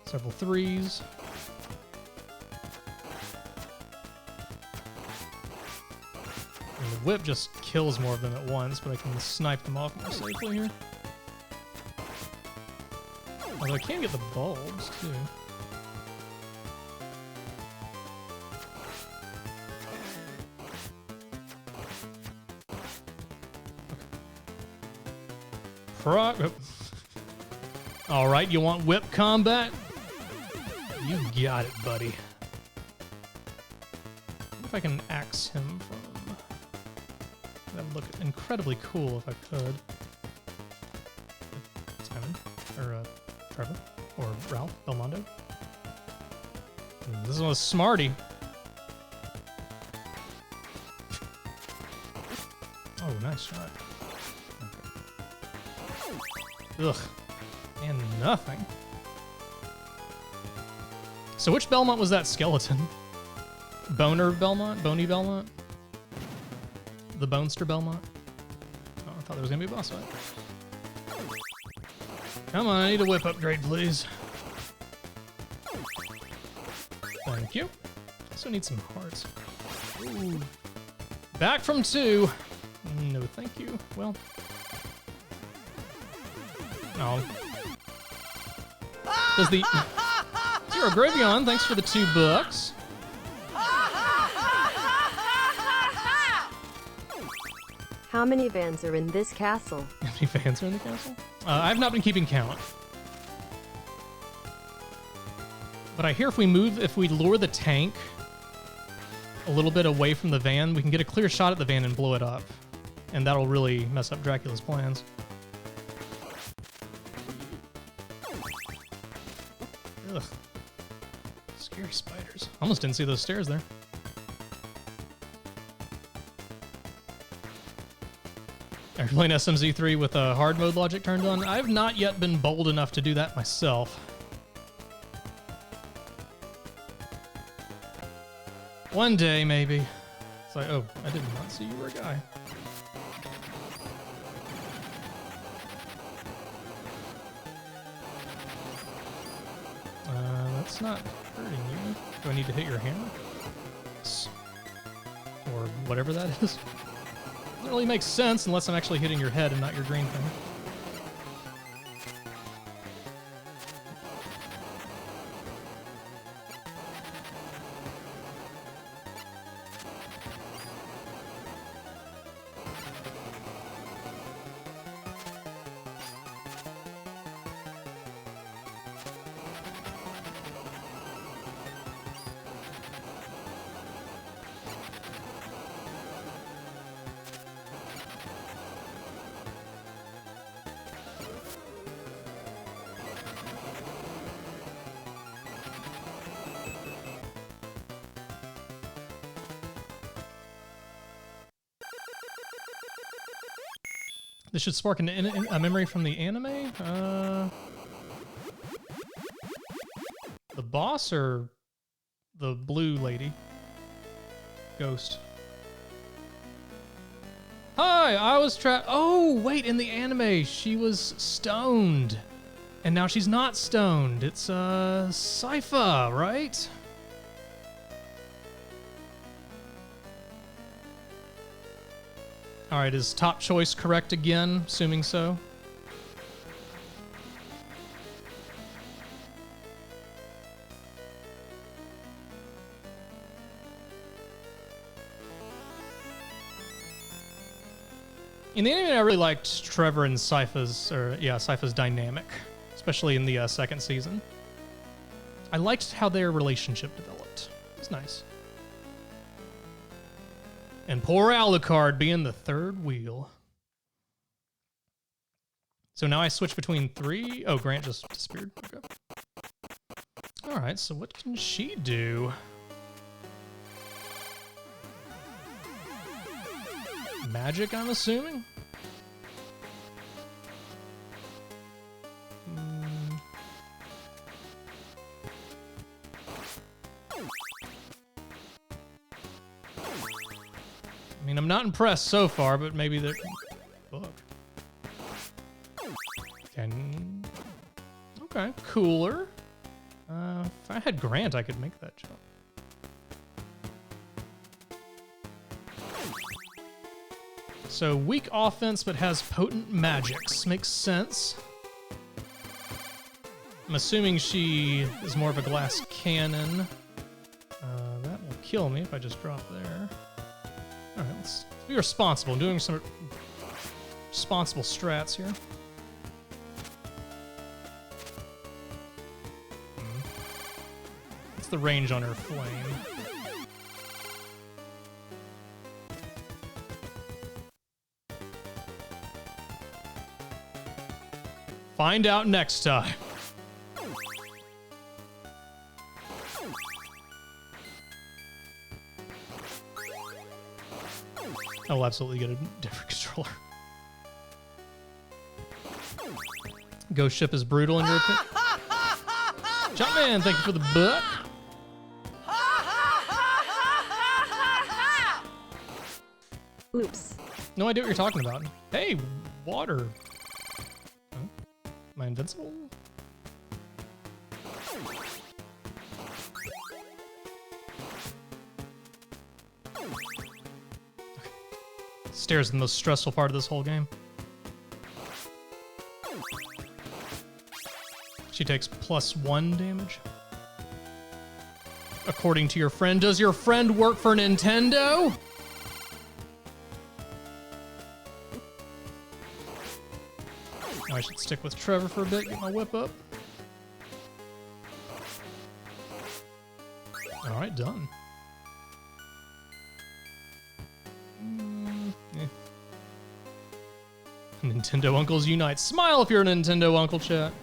Several 3s. And the whip just kills more of them at once, but I can snipe them off more safely here. Although I can get the bulbs, too. Okay. Alright, you want whip combat? You got it, buddy. What if I can axe him from... That would look incredibly cool if I could. Simon? Or, Trevor? Or Ralph Belmondo? This one's smarty. Oh, nice shot. Okay. Ugh. And nothing. So which Belmont was that skeleton? Boner Belmont? Bony Belmont? The Bonester Belmont? Oh, I thought there was gonna be a boss fight. Come on, I need a whip upgrade, please. Thank you. Also need some hearts. Ooh. Back from 2. No, thank you. Well. Oh. Does the... Zero Gravion, thanks for the $2. How many vans are in this castle? How many fans are in the castle? I've not been keeping count. But I hear if we lure the tank a little bit away from the van, we can get a clear shot at the van and blow it up. And that'll really mess up Dracula's plans. Ugh. Scary spiders. Almost didn't see those stairs there. Are you playing SMZ3 with a hard mode logic turned on? I've not yet been bold enough to do that myself. One day, maybe. It's like, oh, I did not see you were a guy. That's not hurting you. Do I need to hit your hammer? Or whatever that is. Doesn't really make sense unless I'm actually hitting your head and not your green thing. This should spark a memory from the anime? The boss or the blue lady? Ghost. Hi, I was trapped. Oh, wait, in the anime, she was stoned. And now she's not stoned. It's, Sypha, right? All right, is top choice correct again? Assuming so. In the anime, I really liked Trevor and Sypha's dynamic, especially in the second season. I liked how their relationship developed. It was nice. And poor Alucard being the third wheel. So now I switch between 3. Oh, Grant just disappeared. Okay. All right, so what can she do? Magic, I'm assuming? I mean, I'm not impressed so far, but maybe the book. Okay, cooler. If I had Grant, I could make that jump. So weak offense, but has potent magics. Makes sense. I'm assuming she is more of a glass cannon. That will kill me if I just drop there. All right, let's be responsible. I'm doing some responsible strats here. What's the range on her flame? Find out next time. I'll absolutely get a different controller. Ghost Ship is brutal in your opinion. Jumpman, thank you for the book. Oops. No idea what you're talking about. Hey, water. Huh? Am I invincible? Stairs are the most stressful part of this whole game. She takes +1 damage. According to your friend, does your friend work for Nintendo? Now I should stick with Trevor for a bit, get my whip up. All right, done. Nintendo Uncles Unite. Smile if you're a Nintendo Uncle, chat.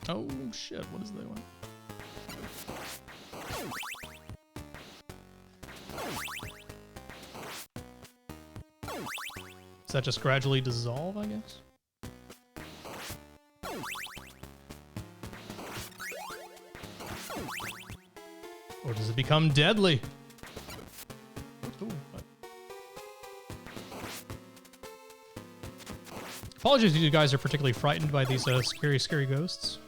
Oh, shit. What is the one? Does that just gradually dissolve, I guess? Or does it become deadly? Ooh, what? Apologies if you guys are particularly frightened by these scary, scary ghosts.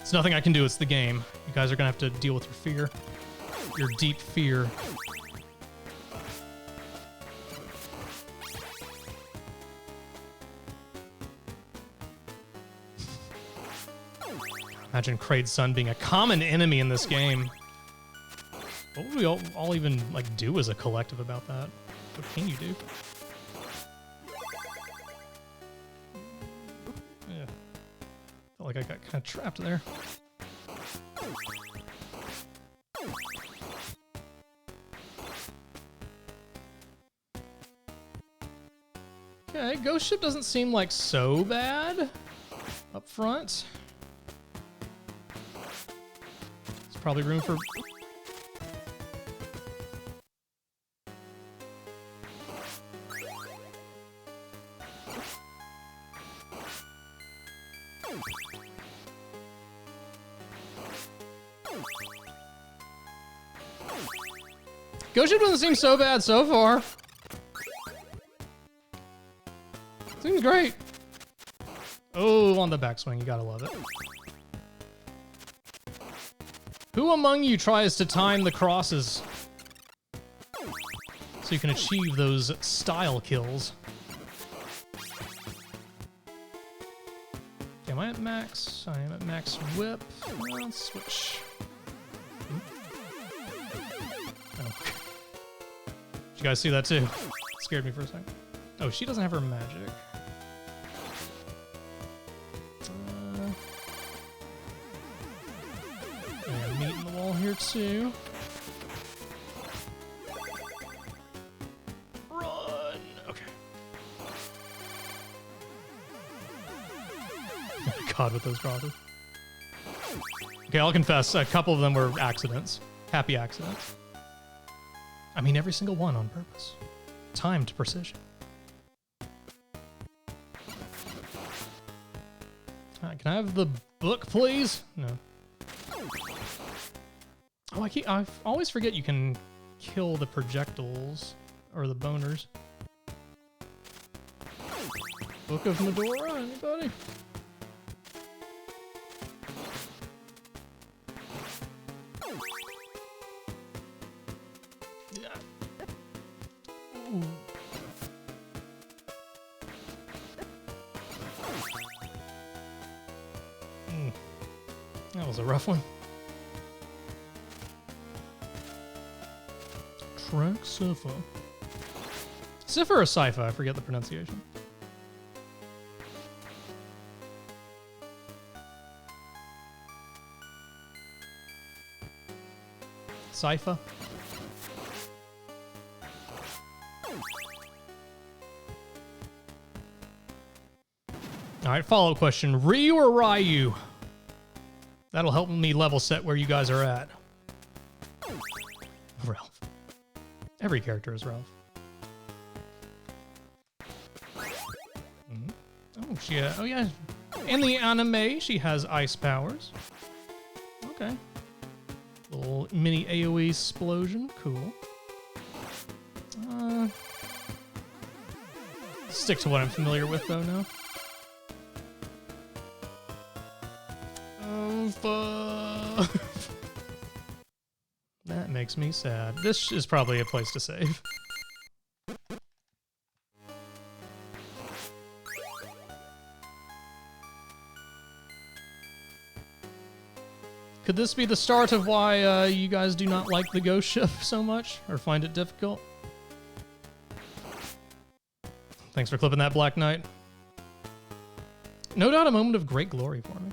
It's nothing I can do, it's the game. You guys are gonna have to deal with your fear. Your deep fear. Imagine Kraid's son being a common enemy in this game. What would we all even like do as a collective about that? What can you do? Yeah. Felt like I got kind of trapped there. Okay, Ghost Ship doesn't seem like so bad up front. There's probably room for... Ghost Ship doesn't seem so bad so far. Seems great. Oh, on the backswing, you gotta love it. Who among you tries to time the crosses so you can achieve those style kills? Okay, am I at max? I am at max whip. Let's switch. Oh. Did you guys see that too? Scared me for a second. Oh, she doesn't have her magic. And meat in the wall here too. Run! Okay. Oh my god, with those crosses. Okay, I'll confess, a couple of them were accidents. Happy accidents. I mean, every single one on purpose. Timed precision. Can I have the book, please? No. Oh, I always forget you can kill the projectiles or the boners. Book of Medora, anybody? Yeah. Ooh. That was a rough one. Track Sypha. Sypha or Sypha? I forget the pronunciation. Sypha? Alright, follow-up question. Ryu or Ryu? That'll help me level set where you guys are at. Ralph. Every character is Ralph. Oh, oh yeah. In the anime, she has ice powers. Okay. Little mini AoE explosion. Cool. Stick to what I'm familiar with, though, now. That makes me sad. This is probably a place to save. Could this be the start of why you guys do not like the Ghost Ship so much, or find it difficult? Thanks for clipping that, Black Knight. No doubt a moment of great glory for me.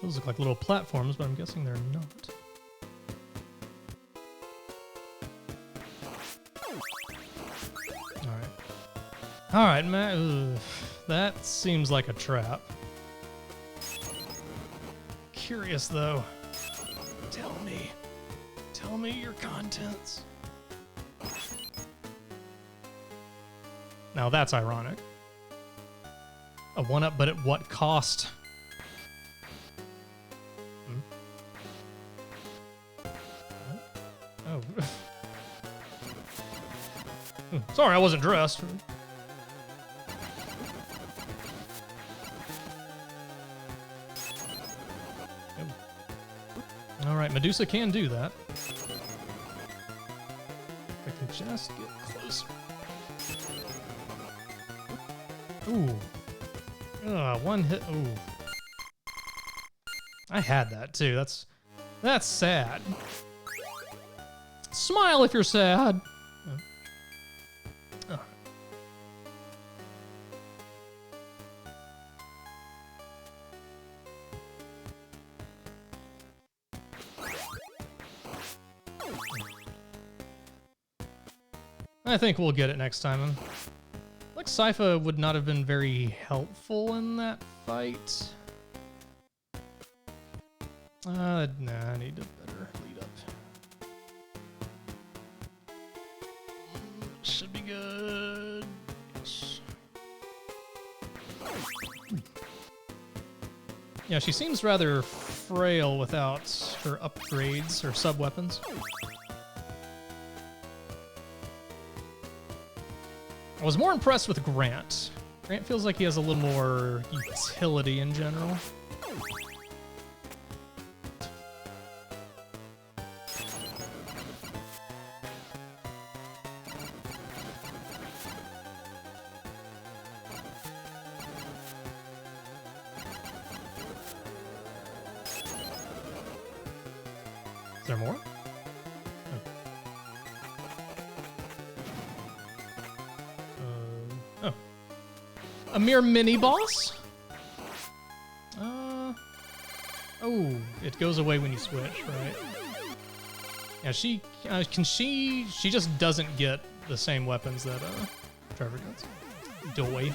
Those look like little platforms, but I'm guessing they're not. Alright. Alright, Matt. That seems like a trap. Curious, though. Tell me. Tell me your contents. Now that's ironic. A 1-up, but at what cost? Oh. Sorry, I wasn't dressed. Alright, Medusa can do that. I can just get closer. Ooh. One hit. Ooh. I had that too. That's sad. Smile if you're sad. Oh. I think we'll get it next time. Like like Sypha would not have been very helpful in that fight. Nah, I need a better lead up. Should be good. Yes. Yeah, she seems rather frail without her upgrades or sub-weapons. I was more impressed with Grant. Grant feels like he has a little more utility in general. Is there more? Oh. A mere mini-boss? Oh, it goes away when you switch, right? Yeah, she just doesn't get the same weapons that Trevor gets. Doy.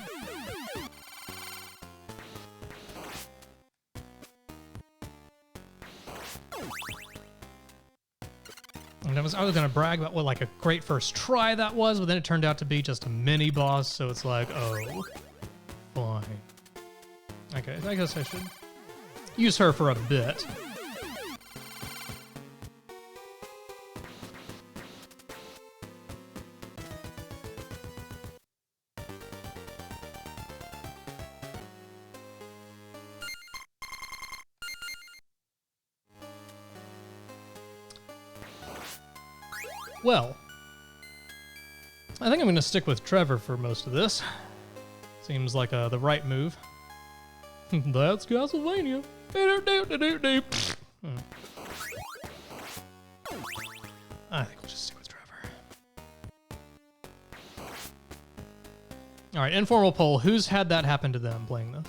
And I was gonna brag about what like a great first try that was, but then it turned out to be just a mini boss, so it's like, oh, fine. Okay, I guess I should use her for a bit. Well, I think I'm going to stick with Trevor for most of this. Seems like the right move. That's Castlevania. I think we'll just stick with Trevor. All right, informal poll. Who's had that happen to them playing this?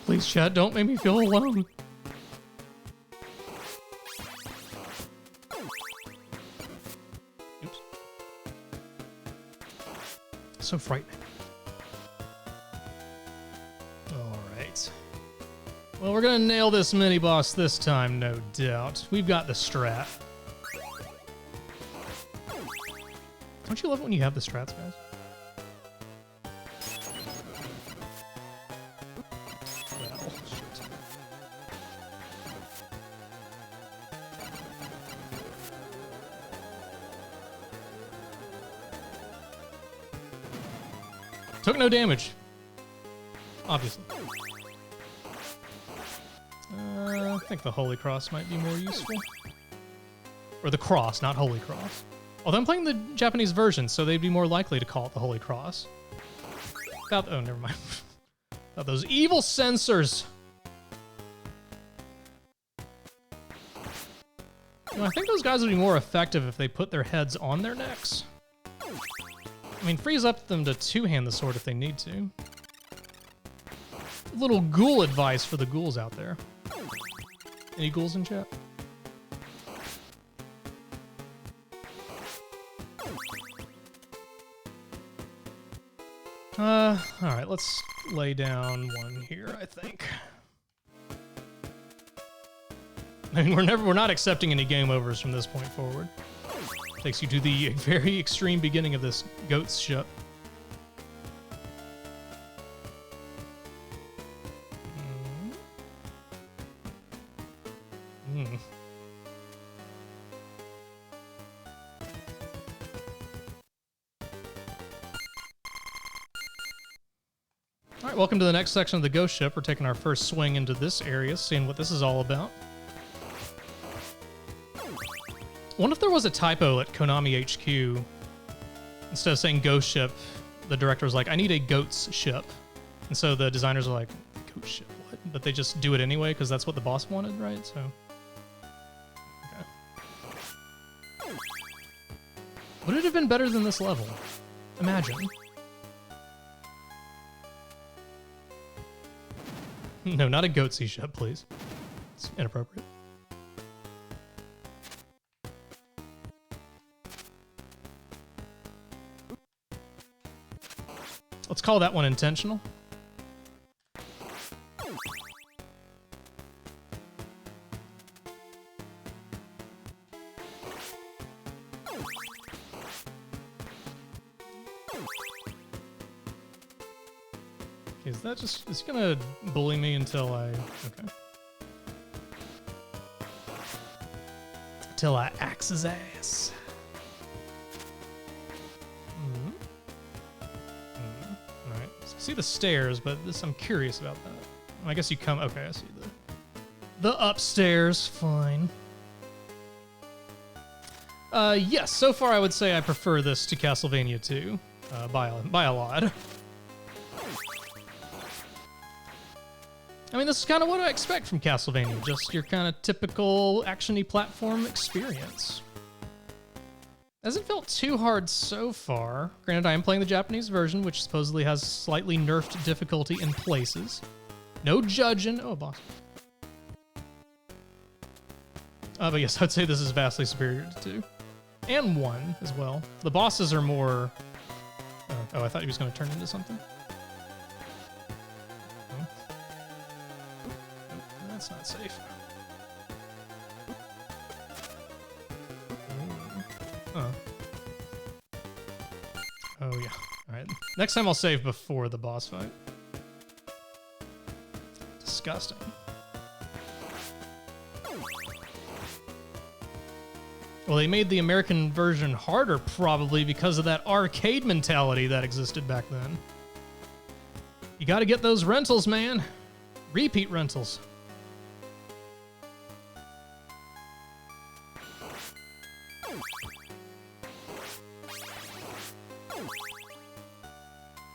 Please, chat, don't make me feel alone. Oops. So frightening. All right. Well, we're gonna nail this mini-boss this time, no doubt. We've got the strat. Don't you love it when you have the strats, guys? Took no damage. Obviously. I think the Holy Cross might be more useful. Or the Cross, not Holy Cross. Although I'm playing the Japanese version, so they'd be more likely to call it the Holy Cross. Without, oh, never mind. Without those evil sensors. You know, I think those guys would be more effective if they put their heads on their necks. I mean, frees up them to two-hand the sword if they need to. A little ghoul advice for the ghouls out there. Any ghouls in chat? Alright, let's lay down one here, I think. I mean, we're not accepting any game overs from this point forward. Takes you to the very extreme beginning of this goat's ship. All right, welcome to the next section of the ghost ship. We're taking our first swing into this area, seeing what this is all about. I wonder if there was a typo at Konami HQ. Instead of saying ghost ship, the director was like, I need a goat's ship. And so the designers are like, goat ship, what? But they just do it anyway because that's what the boss wanted, right? So, okay. Would it have been better than this level? Imagine. No, not a goatsy ship, please. It's inappropriate. Let's call that one intentional. Is that just, it's gonna bully me until I, okay. Till I axe his ass. Alright, so I see the stairs, but this, I'm curious about that. I guess you come, okay, I see the upstairs, fine. Yes, so far I would say I prefer this to Castlevania 2, by a lot. I mean, this is kind of what I expect from Castlevania, just your kind of typical action-y platform experience. Hasn't felt too hard so far. Granted, I am playing the Japanese version, which supposedly has slightly nerfed difficulty in places. No judging. Oh, boss. But yes, I'd say this is vastly superior to 2. And 1 as well. The bosses are more... oh, I thought he was going to turn into something. That's not safe. Oh. Oh, yeah. Alright. Next time I'll save before the boss fight. Disgusting. Well, they made the American version harder probably because of that arcade mentality that existed back then. You gotta get those rentals, man. Repeat rentals.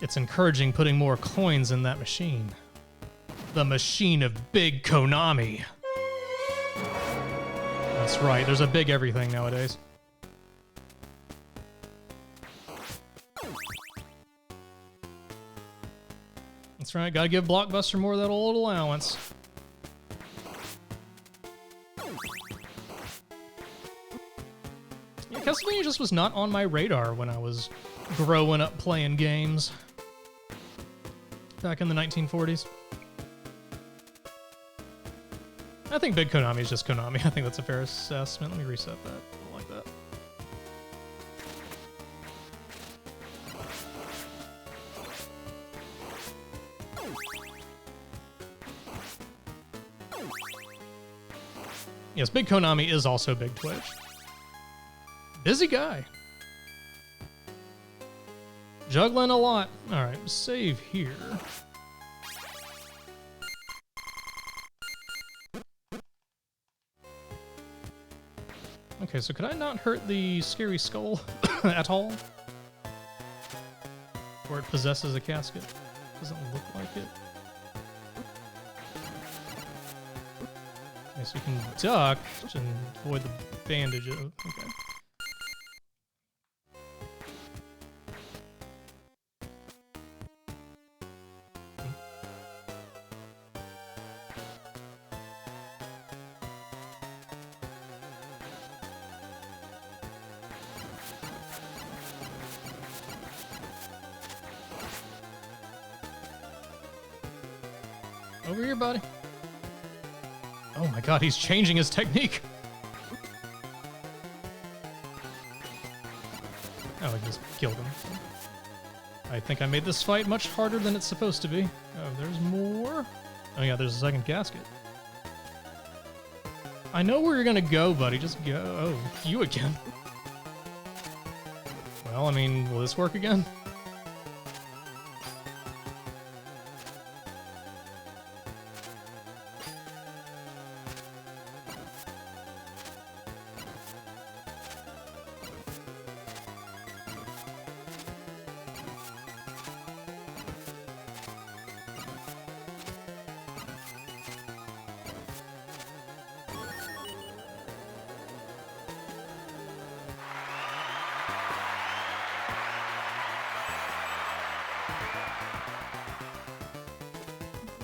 It's encouraging putting more coins in that machine. The machine of Big Konami. That's right, there's a big everything nowadays. That's right, gotta give Blockbuster more of that old allowance. Yeah, Castlevania just was not on my radar when I was growing up playing games. Back in the 1940s. I think Big Konami is just Konami. I think that's a fair assessment. Let me reset that. I don't like that. Yes, Big Konami is also Big Twitch. Busy guy. Juggling a lot. All right, save here. Okay, so could I not hurt the scary skull at all? Or it possesses a casket? Doesn't look like it. Okay, so you can duck and avoid the bandage. Okay. Over here, buddy. Oh my god, he's changing his technique. Oh, I just killed him. I think I made this fight much harder than it's supposed to be. Oh, there's more? Oh yeah, there's a second casket. I know where you're gonna go, buddy. Just go. Oh, you again. Well, I mean, will this work again?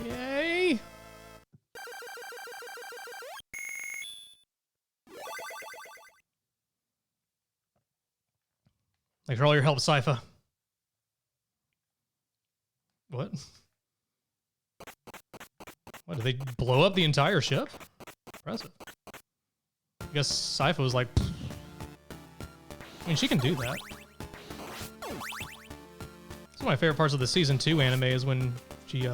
Yay! Thanks for all your help, Sypha. they blow up the entire ship? Impressive. I guess Sypha was like, pfft. I mean, she can do that. Some of my favorite parts of the Season 2 anime is when she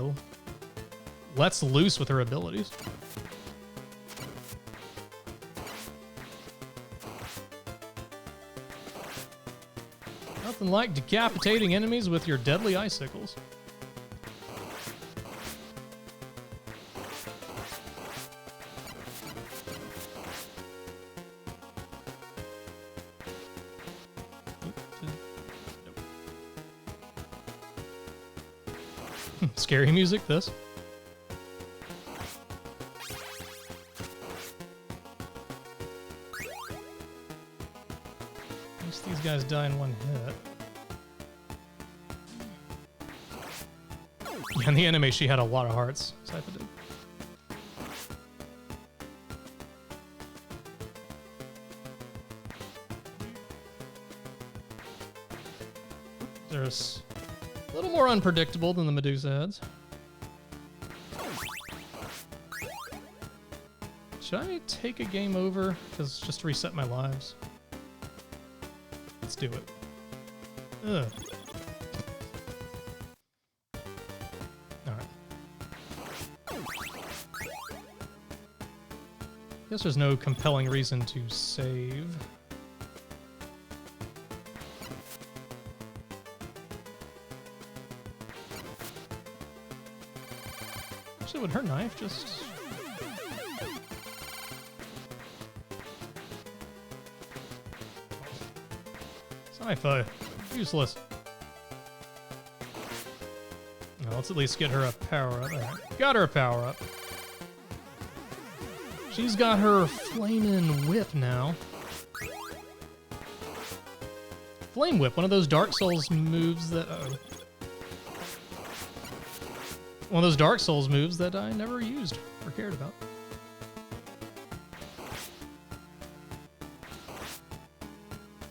lets loose with her abilities. Nothing like decapitating enemies with your deadly icicles. Scary music, this. At least these guys die in one hit. Yeah, in the anime, she had a lot of hearts. Sypha did. There's a little more unpredictable than the Medusa heads. Should I take a game over? Because just to reset my lives. Let's do it. Ugh. Alright. Guess there's no compelling reason to save. Actually, would her knife just... Sypha, useless. Well, let's at least get her a power-up. Alright, got her a power-up. She's got her flaming whip now. Flame whip, one of those Dark Souls moves that... One of those Dark Souls moves that I never used or cared about.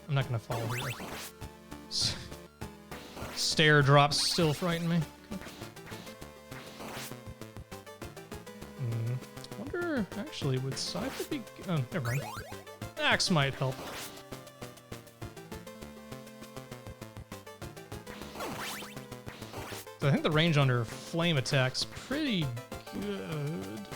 I'm not gonna fall here. Stair drops still frighten me. Wonder, actually, would Sypha be... Oh, never mind. Axe might help. So I think the range on her flame attack's pretty good.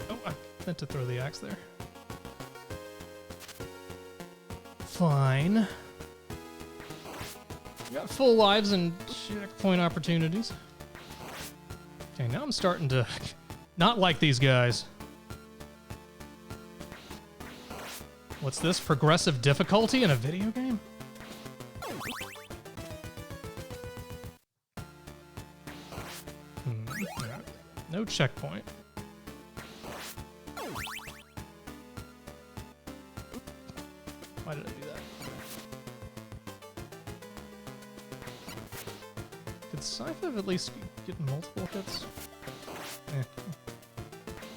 Oh, I meant to throw the axe there. Fine. Got full lives and checkpoint opportunities. Okay, now I'm starting to not like these guys. What's this? Progressive difficulty in a video game? No checkpoint. Why did I do that? Could Sypha at least get multiple hits? Eh.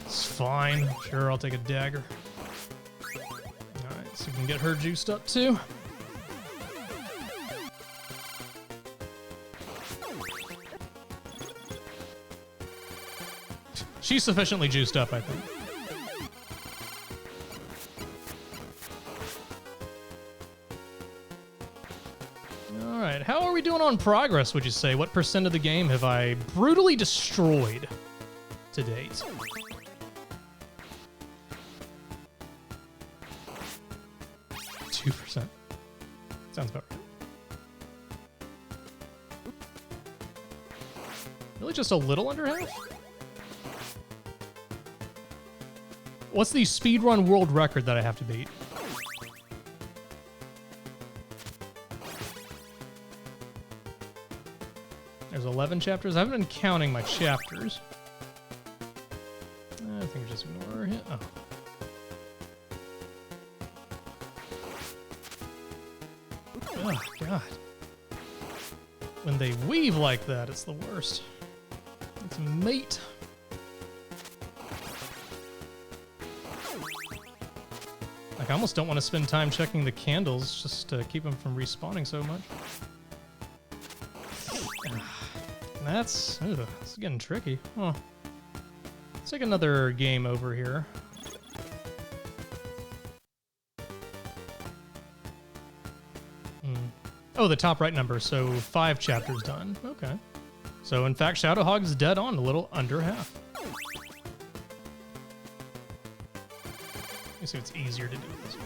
It's fine. Sure, I'll take a dagger. Alright, so we can get her juiced up too. She's sufficiently juiced up, I think. Alright, how are we doing on progress, would you say? What percent of the game have I brutally destroyed to date? %. Sounds about right. Really just a little under half? What's the speedrun world record that I have to beat? There's 11 chapters. I haven't been counting my chapters. I think we just ignore it. Oh. Oh, God. When they weave like that, it's the worst. It's mate. Like, I almost don't want to spend time checking the candles just to keep them from respawning so much. That's getting tricky. Huh. Let's take another game over here. Oh, the top right number, so 5 chapters done. Okay. So, in fact, Shadowhog's dead on, a little under half. Let me see if it's easier to do this one.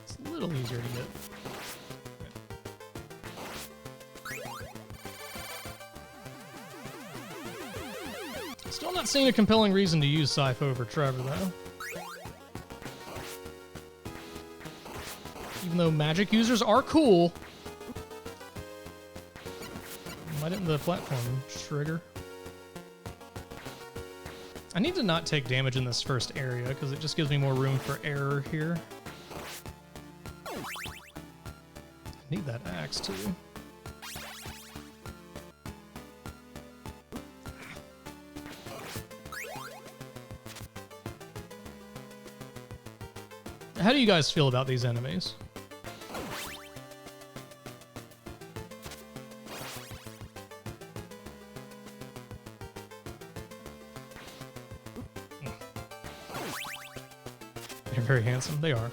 It's a little easier to get. Still not seeing a compelling reason to use Scythe over Trevor, though. Even though magic users are cool. Why didn't the platform trigger? I need to not take damage in this first area, because it just gives me more room for error here. I need that axe, too. How do you guys feel about these enemies? They're very handsome. They are.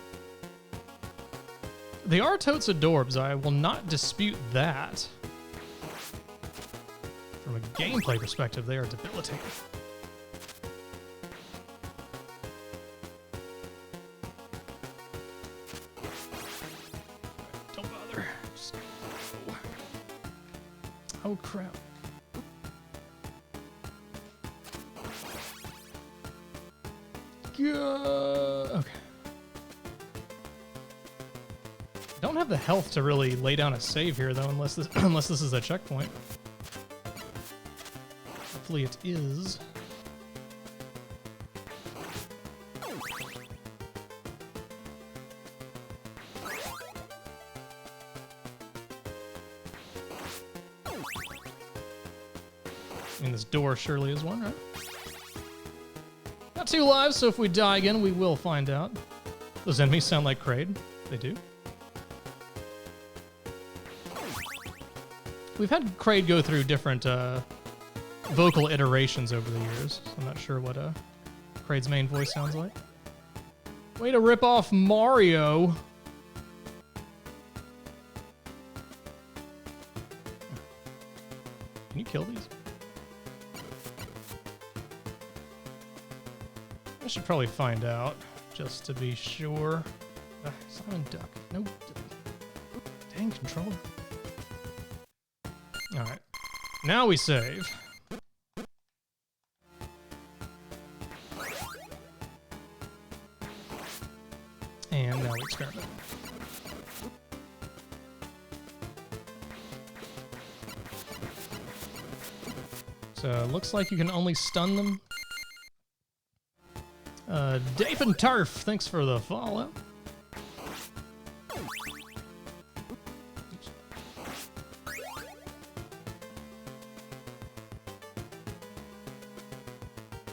They are totes adorbs. I will not dispute that. From a gameplay perspective, they are debilitating. Oh crap. Okay. Don't have the health to really lay down a save here though, unless this is a checkpoint. Hopefully it is. I mean, this door surely is one, right? Got 2 lives, so if we die again, we will find out. Those enemies sound like Kraid. They do. We've had Kraid go through different vocal iterations over the years, so I'm not sure what Kraid's main voice sounds like. Way to rip off Mario! Can you kill these? I should probably find out, just to be sure. Simon Duck. No. Dang controller. Alright. Now we save. And now we experiment. So, looks like you can only stun them. Dape and Turf, thanks for the follow.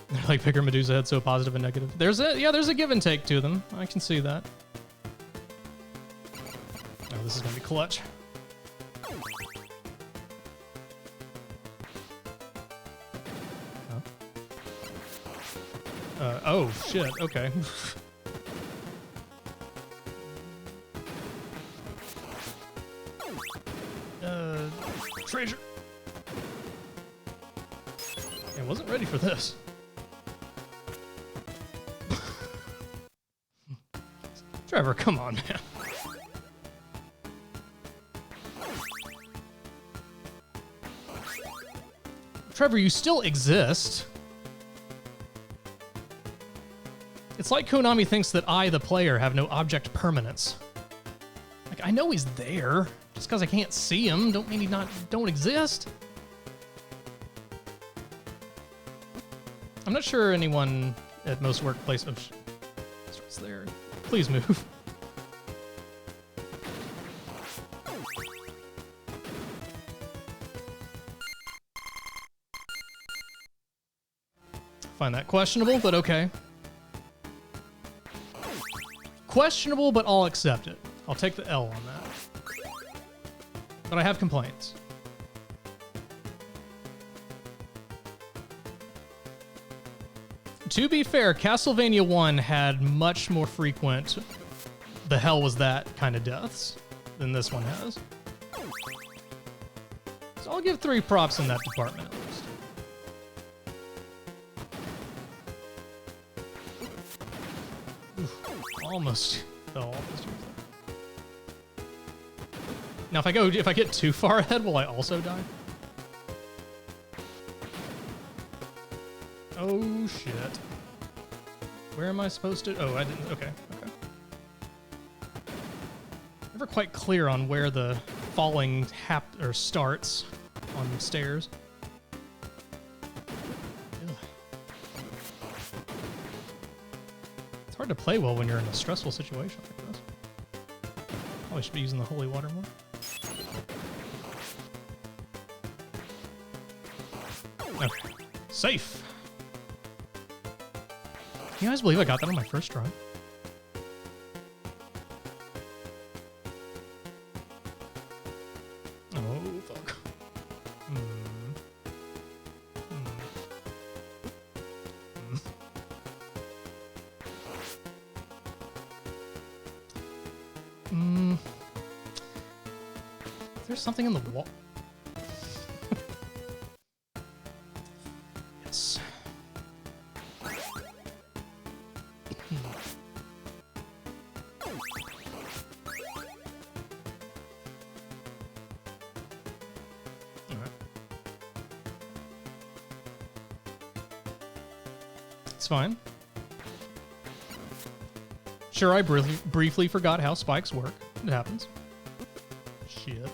They're like Picker Medusa head, so positive and negative. There's a give and take to them. I can see that. Oh, this is gonna be clutch. Oh, shit, okay. Treasure. I wasn't ready for this. Trevor, come on, man. Trevor, you still exist. It's like Konami thinks that I, the player, have no object permanence. Like, I know he's there. Just because I can't see him, don't mean he don't exist. I'm not sure anyone at most workplaces... Oh, starts there. Please move. Find that questionable, but okay. Questionable, but I'll accept it. I'll take the L on that. But I have complaints. To be fair, Castlevania 1 had much more frequent the hell was that kind of deaths than this one has. So I'll give 3 props in that department at least. Oof, almost fell off this roof. Now if I get too far ahead, will I also die? Oh shit. Where am I supposed to? Oh, I didn't. Okay. Never quite clear on where the falling starts on the stairs. Ugh. It's hard to play well when you're in a stressful situation like this. Probably should be using the holy water more. Okay. Safe. Can you guys believe I got that on my first try? Oh, fuck. There's something in the wall. Yes. It's fine. Sure, I briefly forgot how spikes work. It happens. Shit.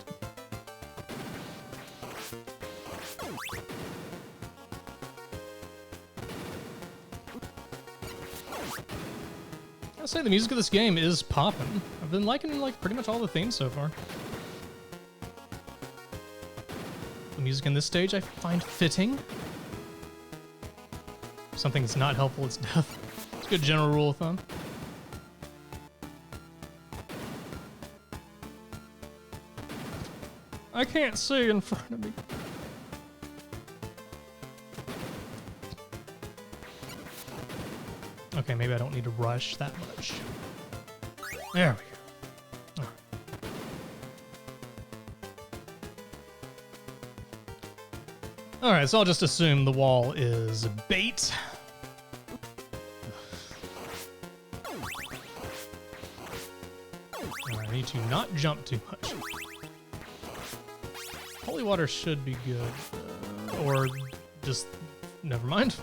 I'll say the music of this game is poppin'. I've been liking like pretty much all the themes so far. The music in this stage I find fitting. Something that's not helpful, it's death. It's a good general rule of thumb. I can't see in front of me. Okay, maybe I don't need to rush that much. There we go. Alright, so I'll just assume the wall is bait. I need to not jump too much. Holy water should be good. Or just... never mind.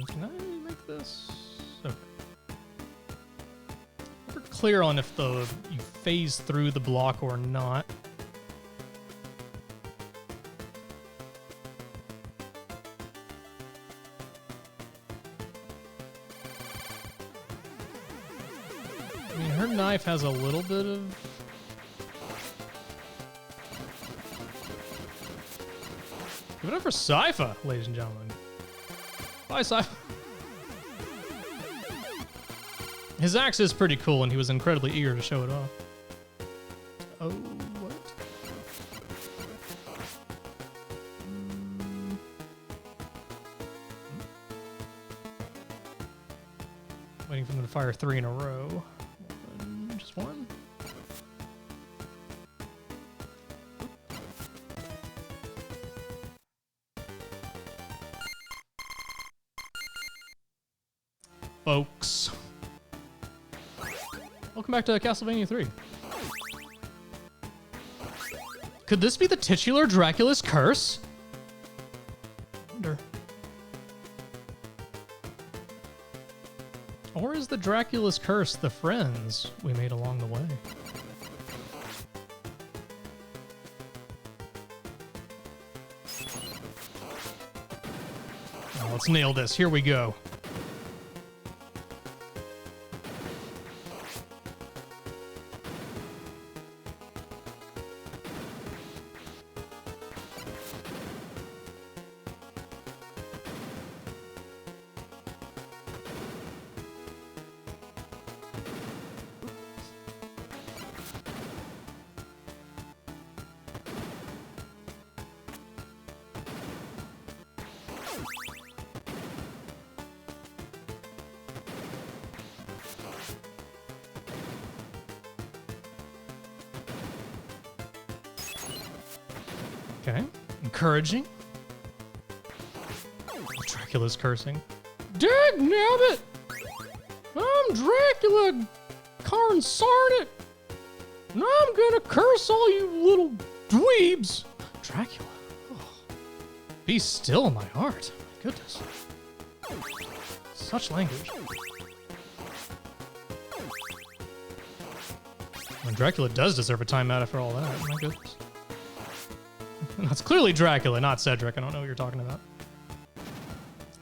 Can I make this? Okay. Never clear on if you phase through the block or not. I mean, her knife has a little bit of... Give it up for Sypha, ladies and gentlemen. Bye, Sypha. His axe is pretty cool, and he was incredibly eager to show it off. Oh, what? Waiting for them to fire 3 in a row. Just one. Folks. Welcome back to Castlevania 3. Could this be the titular Dracula's curse? I wonder. Or is the Dracula's curse the friends we made along the way? Oh, let's nail this. Here we go. Okay. Encouraging. Dracula's cursing. Dag nabbit! I'm Dracula, Carnsarnet! And I'm gonna curse all you little dweebs! Dracula. Oh. Be still, my heart. My goodness. Such language. Well, Dracula does deserve a timeout after all that. My goodness. That's clearly Dracula, not Cedric. I don't know what you're talking about. I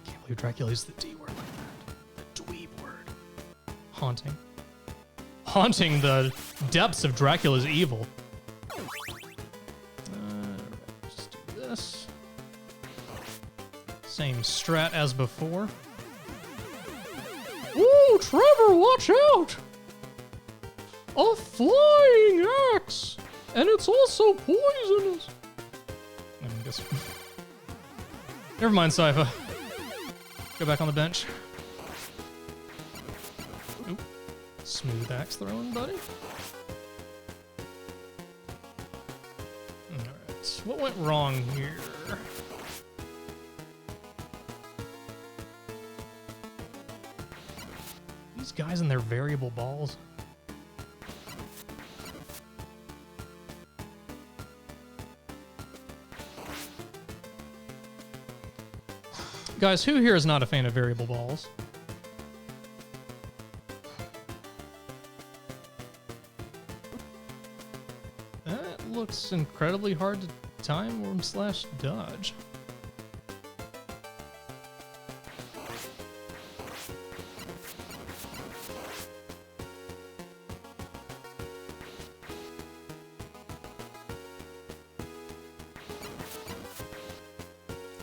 can't believe Dracula used the D word like that. The dweeb word. Haunting. Haunting the depths of Dracula's evil. Just do this. Same strat as before. Ooh, Trevor, watch out! A flying axe! And it's also poisonous! I guess. Never mind, Sypha. Go back on the bench. Oop. Smooth axe throwing, buddy. Alright, what went wrong here? These guys and their variable balls. Guys, who here is not a fan of variable balls? That looks incredibly hard to time or slash dodge.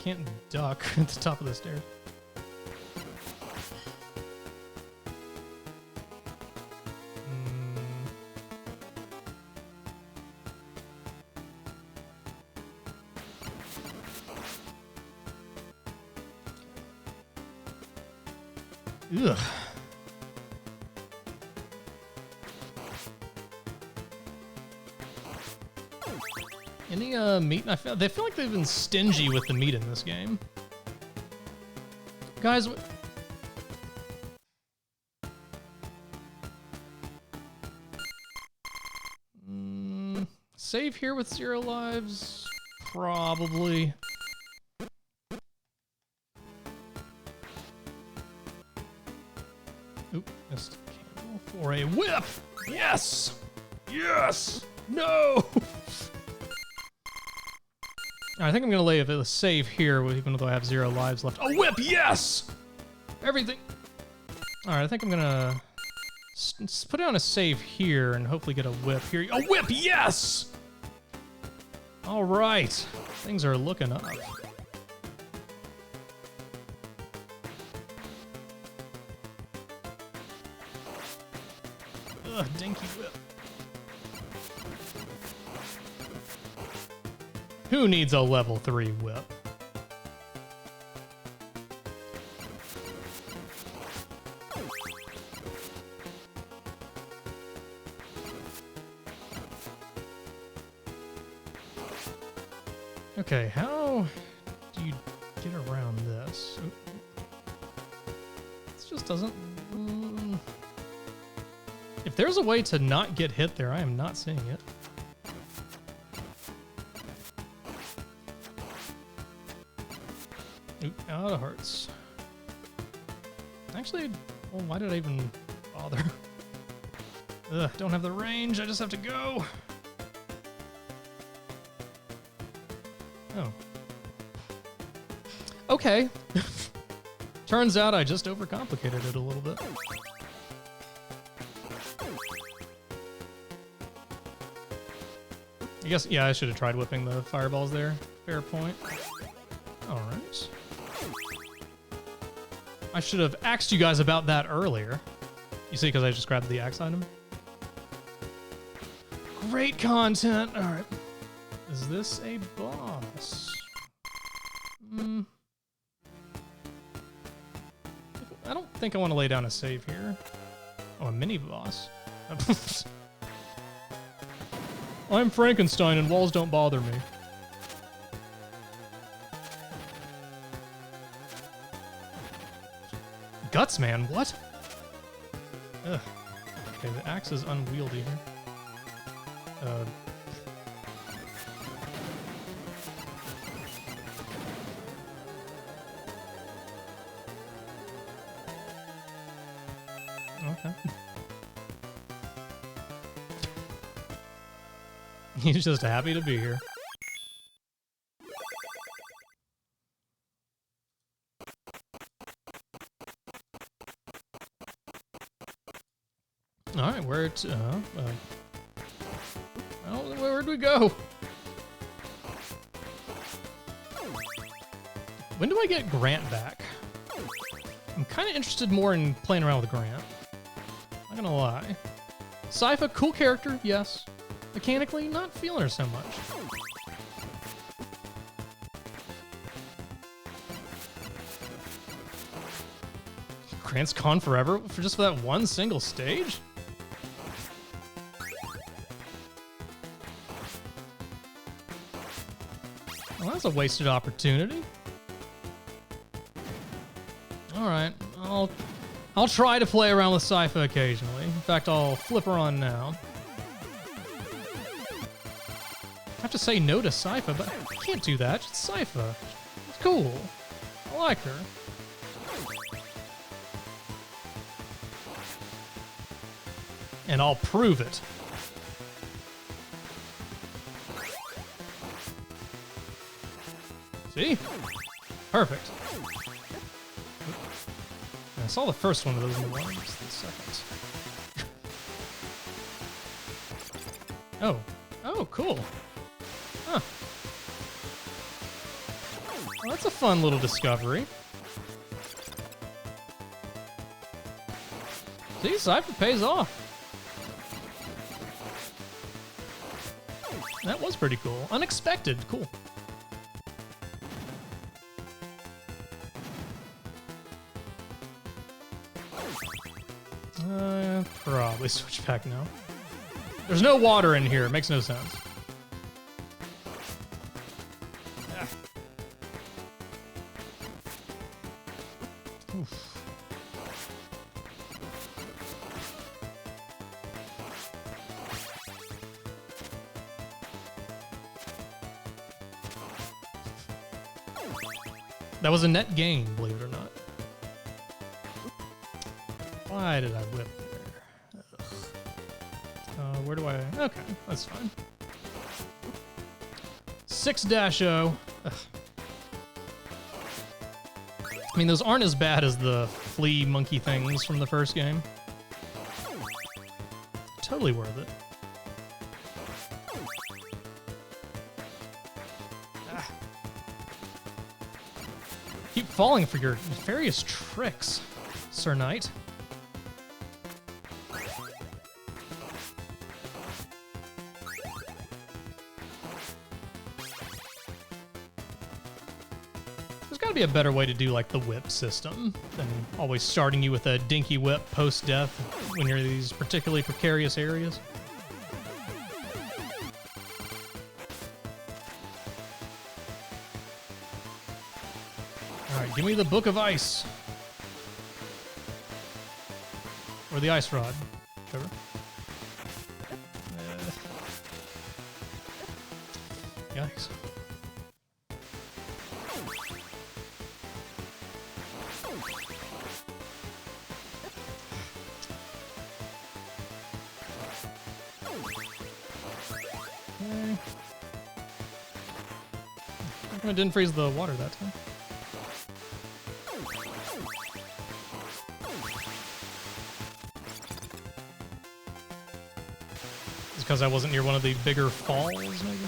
Can't duck at the top of the stairs. Ugh. Any meat? They feel like they've been stingy with the meat in this game. Guys, save here with 0 lives? Probably. Oop, missed candle for a whip! Yes! Yes! No! I think I'm gonna lay a save here, even though I have 0 lives left. A whip, yes! Everything. All right, I think I'm gonna put down a save here and hopefully get a whip here. A whip, yes! All right, things are looking up. Ugh, dinky whip. Who needs a level 3 whip? Okay, how do you get around this? This just doesn't... If there's a way to not get hit there, I am not seeing it. Oop, out of hearts. Actually, well, why did I even bother? Ugh, don't have the range, I just have to go. Oh. Okay. Turns out I just overcomplicated it a little bit. I guess, yeah, I should have tried whipping the fireballs there. Fair point. Alright. I should have asked you guys about that earlier. You see, because I just grabbed the axe item. Great content! Alright. Is this a boss? I don't think I want to lay down a save here. Oh, a mini boss. I'm Frankenstein and walls don't bother me. nuts, man. What? Ugh. Okay, the axe is unwieldy here. Okay. He's just happy to be here. All right, where'd we go? When do I get Grant back? I'm kind of interested more in playing around with Grant. Not gonna lie. Sypha, cool character, yes. Mechanically, not feeling her so much. Grant's gone forever for just for that one single stage? Well, that's a wasted opportunity. All right, I'll try to play around with Sypha occasionally. In fact, I'll flip her on now. I have to say no to Sypha, but I can't do that. It's Sypha. It's cool. I like her. And I'll prove it. See? Perfect. I saw the first one of those in the water. Just the second. Oh. Oh, cool. Huh. Well, that's a fun little discovery. See, Sypha pays off. That was pretty cool. Unexpected. Cool. Probably switch back now. There's no water in here. It makes no sense. Ah. Oof. That was a net gain, believe it or not. Why did I whip there? Where do I... Okay, that's fine. 6-0. Ugh. I mean, those aren't as bad as the flea monkey things from the first game. Totally worth it. Ah. Keep falling for your various tricks, Sir Knight. Be a better way to do like the whip system than always starting you with a dinky whip post-death when you're in these particularly precarious areas. All right, give me the Book of Ice. Or the Ice Rod, whichever. Yikes. It didn't freeze the water that time. It's because I wasn't near one of the bigger falls, maybe?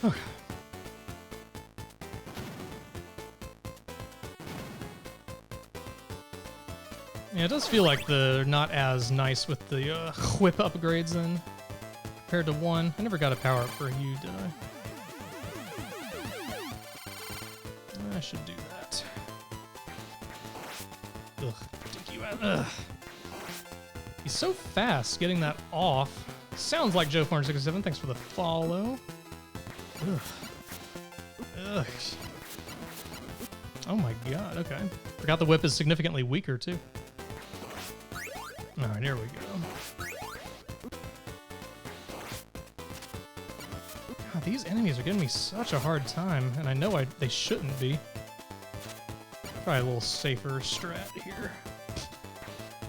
Okay. Yeah, it does feel like they're not as nice with the whip upgrades then, compared to 1. I never got a power up for you, did I? I should do that. Ugh, take you out. Ugh. He's so fast getting that off Sounds like Joe467. Thanks for the follow. Ugh. Ugh. Oh my god, okay. Forgot the whip is significantly weaker, too. Alright, here we go. God, these enemies are giving me such a hard time, and I know they shouldn't be. Try a little safer strat here.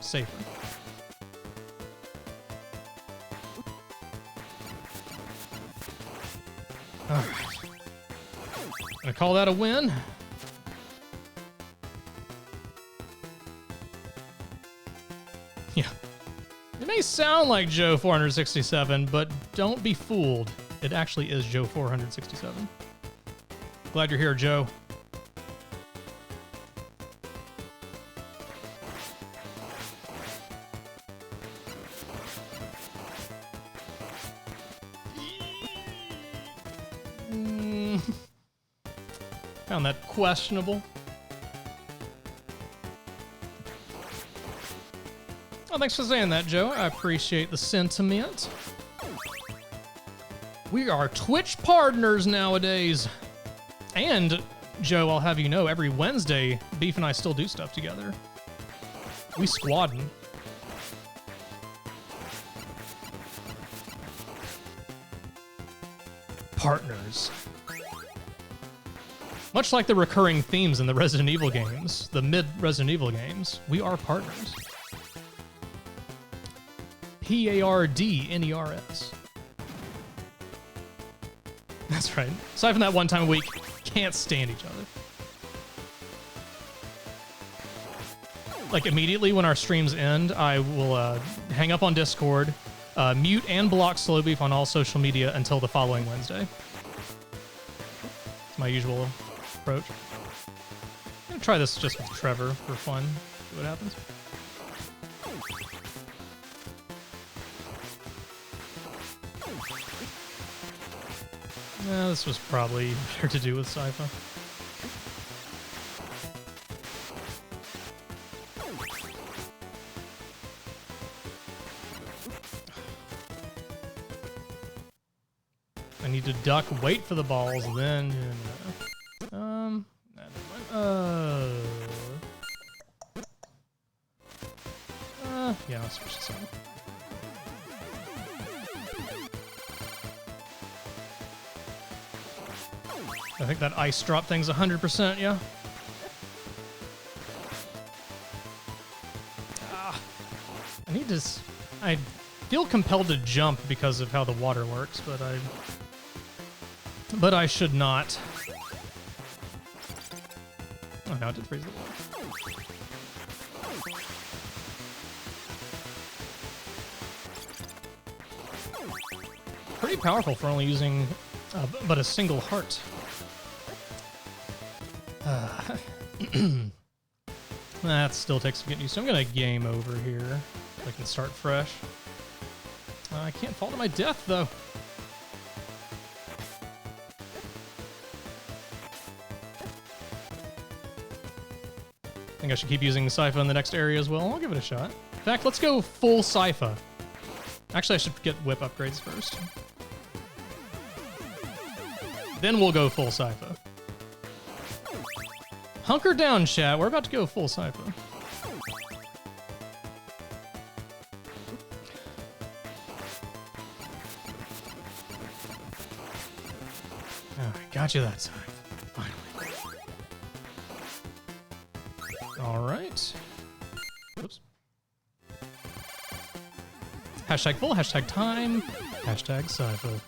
Safer. Alright. Gonna call that a win. Yeah. It may sound like Joe 467, but don't be fooled. It actually is Joe 467. Glad you're here, Joe. Found that questionable. Oh, thanks for saying that, Joe. I appreciate the sentiment. We are Twitch partners nowadays. And, Joe, I'll have you know, every Wednesday, Beef and I still do stuff together. We squadding. Partners. Much like the recurring themes in the Resident Evil games, the mid-Resident Evil games, we are partners. P-A-R-D-N-E-R-S. That's right. Aside from that one time a week, can't stand each other. Like, immediately when our streams end, I will hang up on Discord, mute and block Slow Beef on all social media until the following Wednesday. It's my usual approach. I'm gonna try this just with Trevor for fun. See what happens. Yeah, this was probably better to do with Sypha. I need to duck, wait for the balls, then... yeah, I'll switch this on. I think that ice drop thing's 100%, yeah? I need to... I feel compelled to jump because of how the water works, but I should not. Oh, no, it did freeze the wall. Pretty powerful for only using but a single heart. That still takes some getting used to. I'm gonna game over here so I can start fresh. I can't fall to my death though. I think I should keep using Sypha in the next area as well. I'll give it a shot. In fact, let's go full Sypha. Actually, I should get whip upgrades first. Then we'll go full Sypha. Hunker down, chat. We're about to go full Sypha. Oh, I got you that time. Finally. All right. Oops. Hashtag full, hashtag time, hashtag Sypha.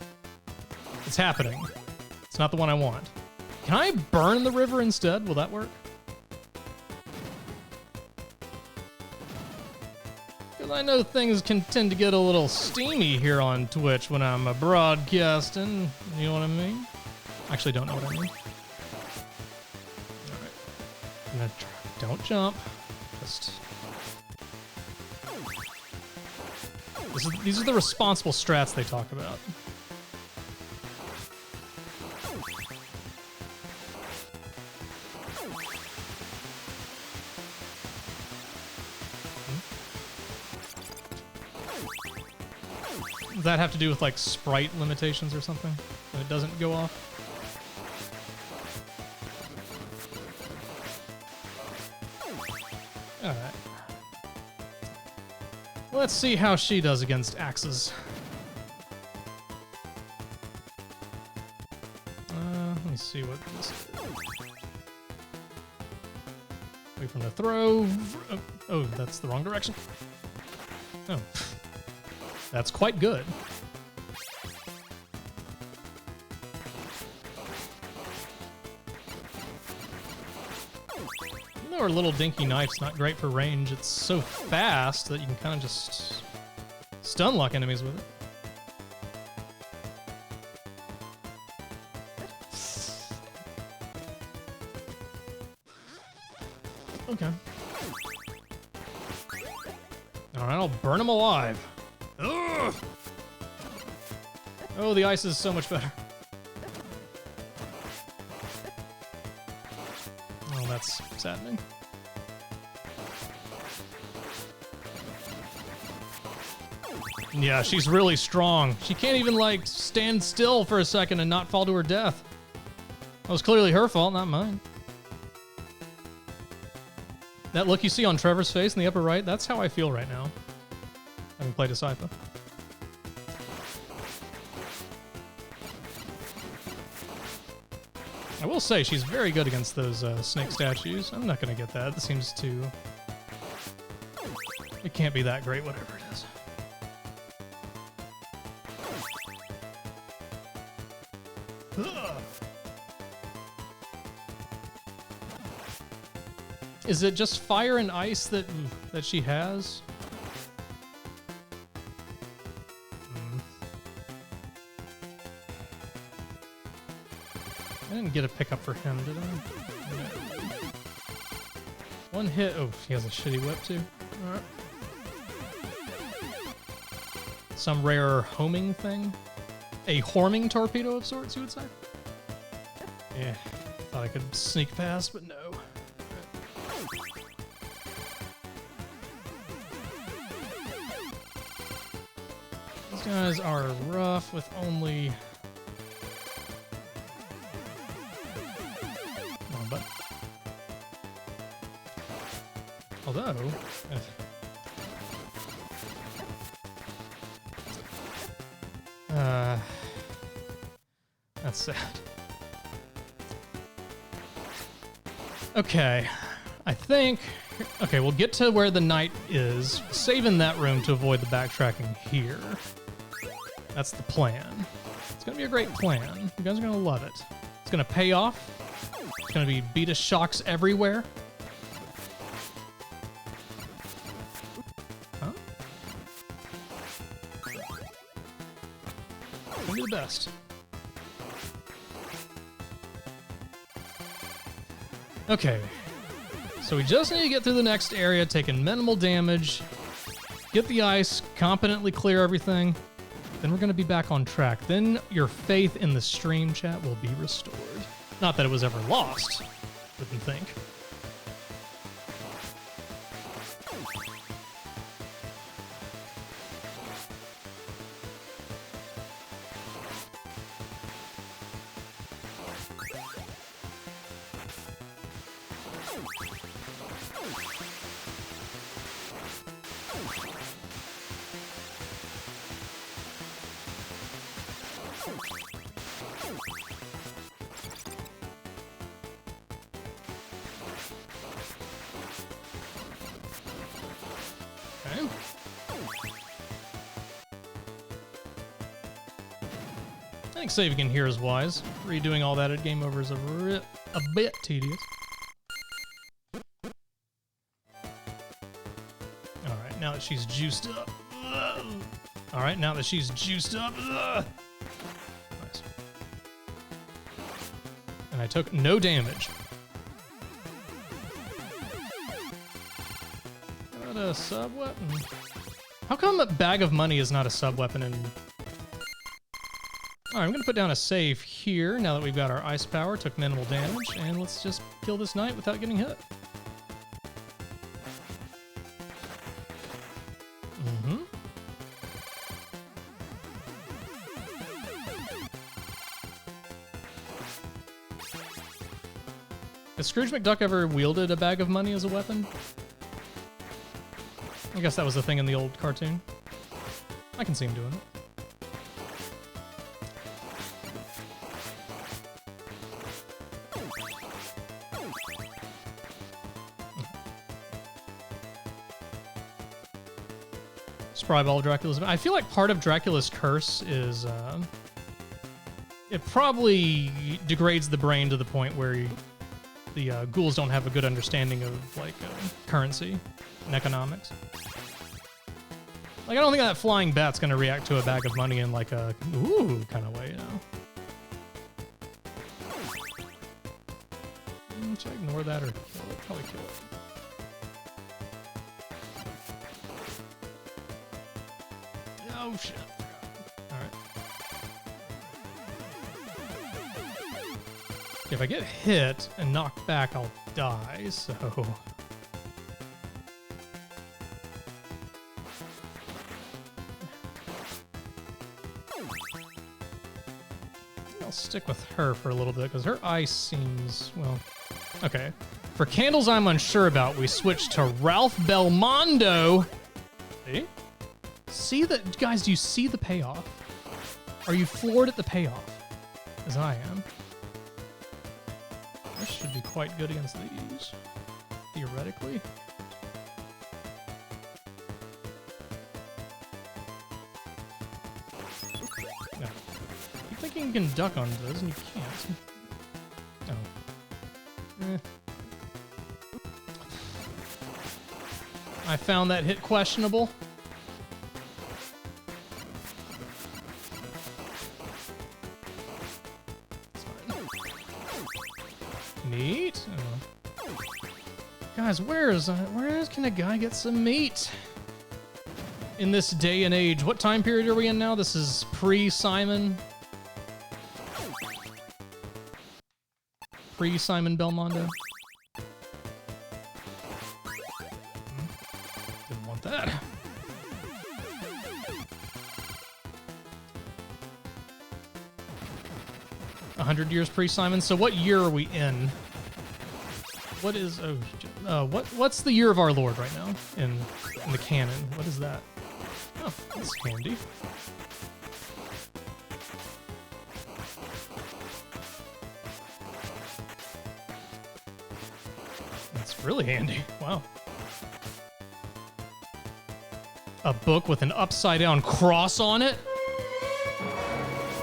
It's happening. It's not the one I want. Can I burn the river instead? Will that work? Because I know things can tend to get a little steamy here on Twitch when I'm broadcasting. You know what I mean? Actually, don't know what I mean. Alright. I'm gonna try. Don't jump. Just... These are the responsible strats they talk about. Does that have to do with like sprite limitations or something? When it doesn't go off? Alright. Let's see how she does against axes. Let me see what this is. Wait from the throw. Oh, that's the wrong direction. Oh. That's quite good. Even though her little dinky knife's not great for range, it's so fast that you can kind of just stun lock enemies with it. Okay. Alright, I'll burn him alive. Ugh! Oh, the ice is so much better. Oh, that's saddening. Yeah, she's really strong. She can't even, like, stand still for a second and not fall to her death. That was clearly her fault, not mine. That look you see on Trevor's face in the upper right, that's how I feel right now, having played a Sypha. I will say, she's very good against those snake statues. I'm not going to get that. It seems too... It can't be that great, whatever it is. Ugh. Is it just fire and ice that she has? I didn't get a pickup for him, did I? No. One hit. Oh, he has a shitty whip too. Alright. Some rare homing thing? A horming torpedo of sorts, you would say? Yeah, thought I could sneak past, but no. These guys are rough with only... Come on, bud. Although... That's sad. Okay, I think... Okay, we'll get to where the knight is, save in that room to avoid the backtracking here. That's the plan. It's gonna be a great plan. You guys are gonna love it. It's gonna pay off. It's gonna be beta shocks everywhere. Huh? It's gonna be the best. Okay, so we just need to get through the next area, taking minimal damage, get the ice, competently clear everything, then we're going to be back on track. Then your faith in the stream chat will be restored. Not that it was ever lost, wouldn't think. Okay. I think saving in here is wise. Redoing all that at game over is a bit tedious. Alright, now that she's juiced up. Alright, now that she's juiced up. Nice. And I took no damage. Got a sub-weapon? How come a bag of money is not a sub-weapon in... Alright, I'm gonna put down a save here now that we've got our ice power, took minimal damage, and let's just kill this knight without getting hit. Has Scrooge McDuck ever wielded a bag of money as a weapon? I guess that was the thing in the old cartoon. I can see him doing it. Spryball Dracula's. I feel like part of Dracula's curse is it probably degrades the brain to the point where the ghouls don't have a good understanding of like currency and economics. Like I don't think that flying bat's gonna react to a bag of money in like a ooh kind of way, you know. Should I ignore that or kill it? Probably kill it. Oh shit. Alright. If I get hit and knocked back, I'll die, so... I'll stick with her for a little bit, because her ice seems, well... Okay. For candles I'm unsure about, we switch to Ralph Belmondo! See? See that, guys, do you see the payoff? Are you floored at the payoff? As I am. This should be quite good against these. Theoretically. No. You thinking you can duck onto those and you can't. Oh. I found that hit questionable. Meat? Oh. Guys, where can a guy get some meat? In this day and age. What time period are we in now? This is pre-Simon. Pre-Simon Belmondo. Didn't want that. 100 years pre-Simon. So what year are we in? What is what's the year of our Lord right now in the canon? What is that? Oh, that's handy. That's really handy. Wow. A book with an upside down cross on it?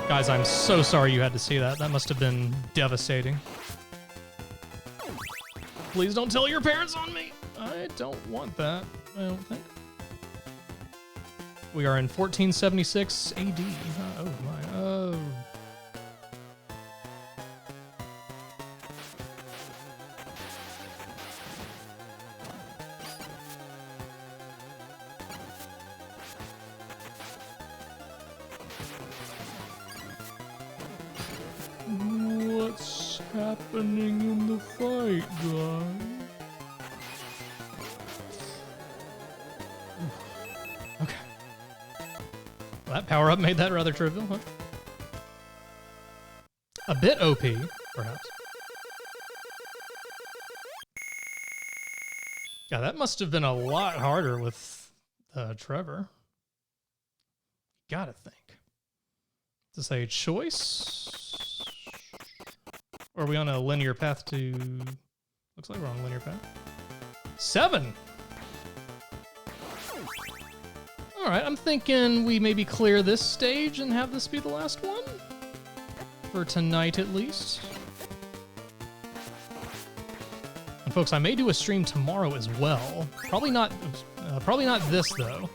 Guys, I'm so sorry you had to see that. That must have been devastating. Please don't tell your parents on me. I don't want that, I don't think. We are in 1476 AD. Oh my, oh. What's happening in the fight, guys? Okay. Well, that power-up made that rather trivial, huh? A bit OP, perhaps. Yeah, that must have been a lot harder with Trevor. Gotta think. Is this a choice? Or are we on a linear path to... Looks like we're on a linear path. 7! Alright, I'm thinking we maybe clear this stage and have this be the last one? For tonight, at least. And folks, I may do a stream tomorrow as well. Probably not this, though.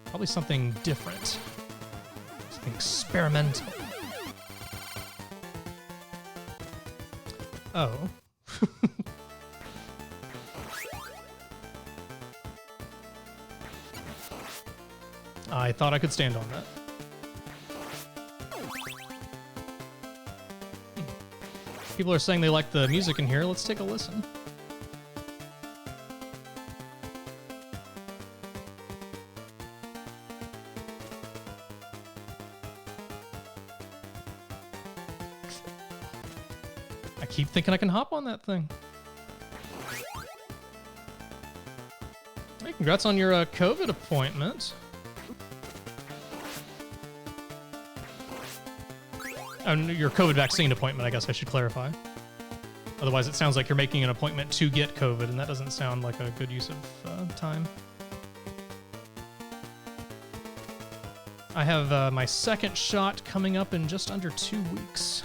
Probably something different. Something experimental. Oh. I thought I could stand on that. People are saying they like the music in here. Let's take a listen. I keep thinking I can hop on that thing. Hey, congrats on your COVID appointment. Your COVID vaccine appointment, I guess I should clarify. Otherwise, it sounds like you're making an appointment to get COVID, and that doesn't sound like a good use of time. I have my second shot coming up in just under 2 weeks.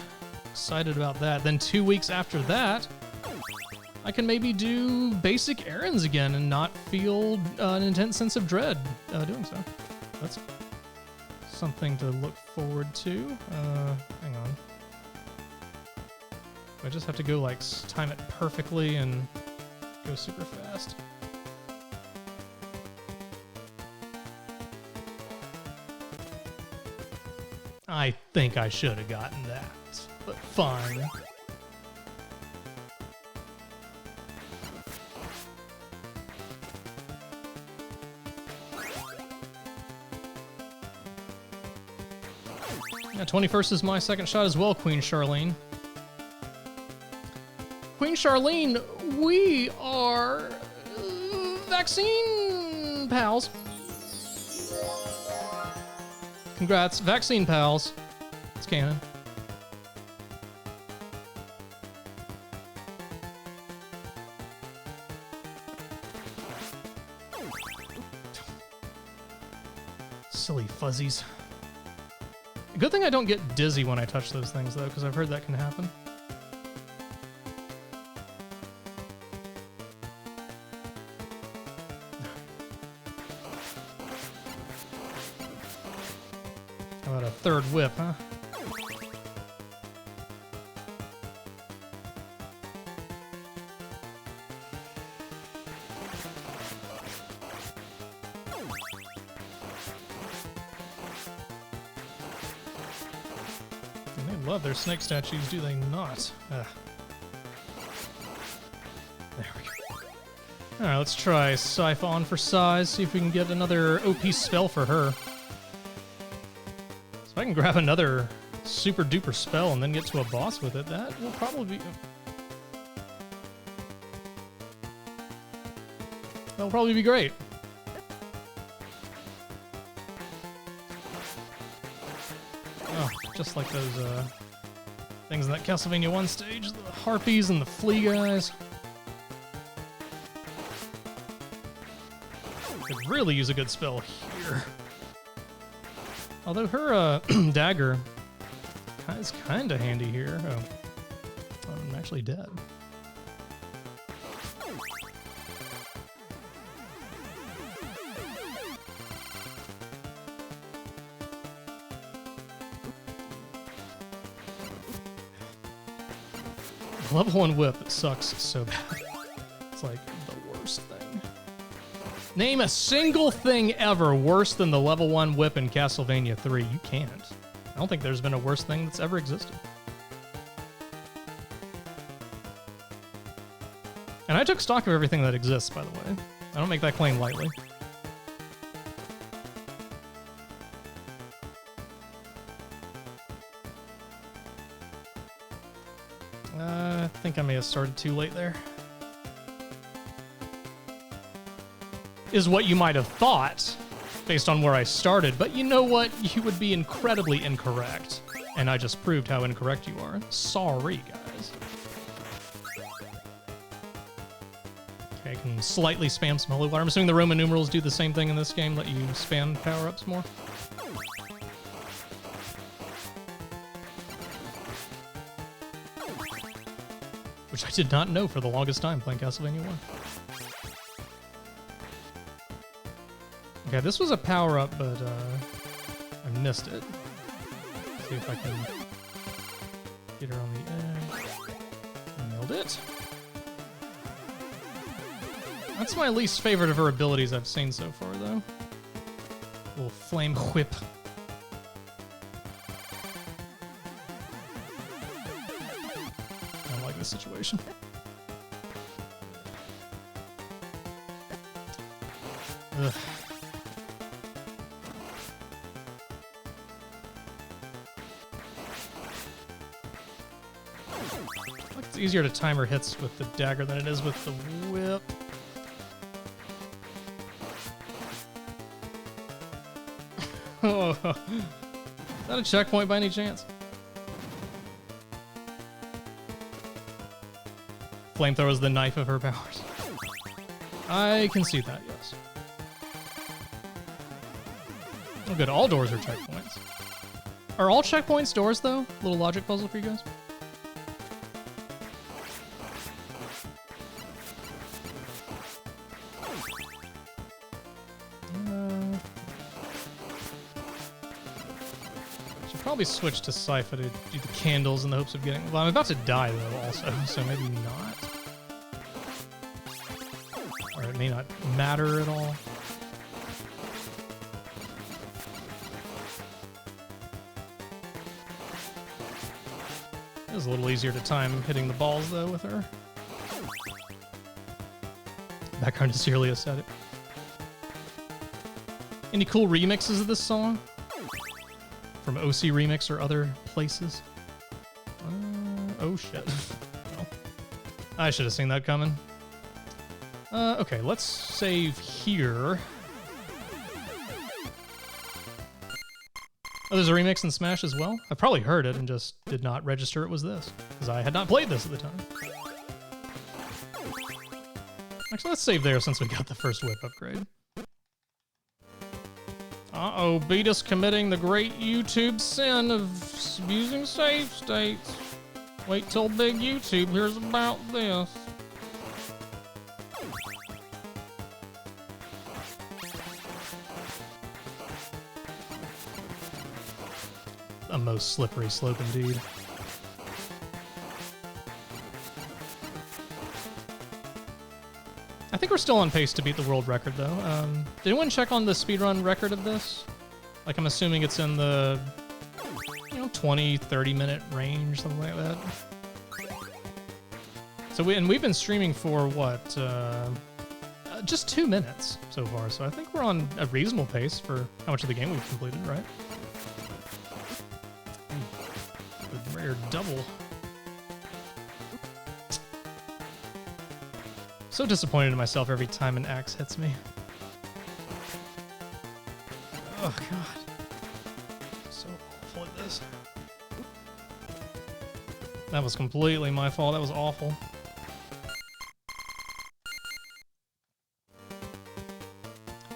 Excited about that. Then 2 weeks after that, I can maybe do basic errands again and not feel an intense sense of dread doing so. That's something to look forward to. Hang on. I just have to go like time it perfectly and go super fast. I think I should have gotten that, but fine. Yeah, 21st is my second shot as well, Queen Charlene. Queen Charlene, we are vaccine pals. Congrats, vaccine pals. It's canon. Silly fuzzies. Good thing I don't get dizzy when I touch those things, though, because I've heard that can happen. How about a third whip, huh? They love their snake statues, do they not? Ugh. There we go. Alright, let's try Siphon for size, see if we can get another OP spell for her. If I can grab another super duper spell and then get to a boss with it, that will probably be... That'll probably be great. Oh, just like those things in that Castlevania 1 stage, the harpies and the flea guys. Could really use a good spell here. Although her dagger is kind of handy here. Oh, I'm actually dead. Level 1 whip, it sucks so bad. It's like the worst thing. Name a single thing ever worse than the level 1 whip in Castlevania 3. You can't. I don't think there's been a worse thing that's ever existed. And I took stock of everything that exists, by the way. I don't make that claim lightly. I think I may have started too late there. Is what you might have thought, based on where I started, but you know what? You would be incredibly incorrect. And I just proved how incorrect you are. Sorry, guys. Okay, I can slightly spam some holy water. I'm assuming the Roman numerals do the same thing in this game, let you spam power-ups more. Which I did not know for the longest time playing Castlevania 1. Okay, this was a power-up, but I missed it. Let's see if I can get her on the edge. Nailed it. That's my least favorite of her abilities I've seen so far, though. Little flame whip. I don't like this situation. Ugh. It's easier to time her hits with the dagger than it is with the whip. Oh, is that a checkpoint by any chance? Flamethrower is the knife of her powers. I can see that, yes. Oh good, all doors are checkpoints. Are all checkpoints doors, though? Little logic puzzle for you guys. Should probably switch to Sypha to do the candles in the hopes of getting... Well, I'm about to die, though, also, so maybe not. Or it may not matter at all. It was a little easier to time hitting the balls, though, with her. Background to Celia said it. Any cool remixes of this song? From OC Remix or other places? Oh shit. Well, I should have seen that coming. Okay, let's save here. Oh, there's a remix in Smash as well? I probably heard it and just did not register it was this, because I had not played this at the time. Actually, let's save there since we got the first whip upgrade. Uh-oh, Beatus committing the great YouTube sin of using save states. Wait till big YouTube hears about this. A most slippery slope indeed. I think we're still on pace to beat the world record, though. Did anyone check on the speedrun record of this? Like, I'm assuming it's in the, 20, 30-minute range, something like that. So we've been streaming for, what, just 2 minutes so far, so I think we're on a reasonable pace for how much of the game we've completed, right? Ooh, rare double. So disappointed in myself every time an axe hits me. Oh god. So awful at this. That was completely my fault. That was awful.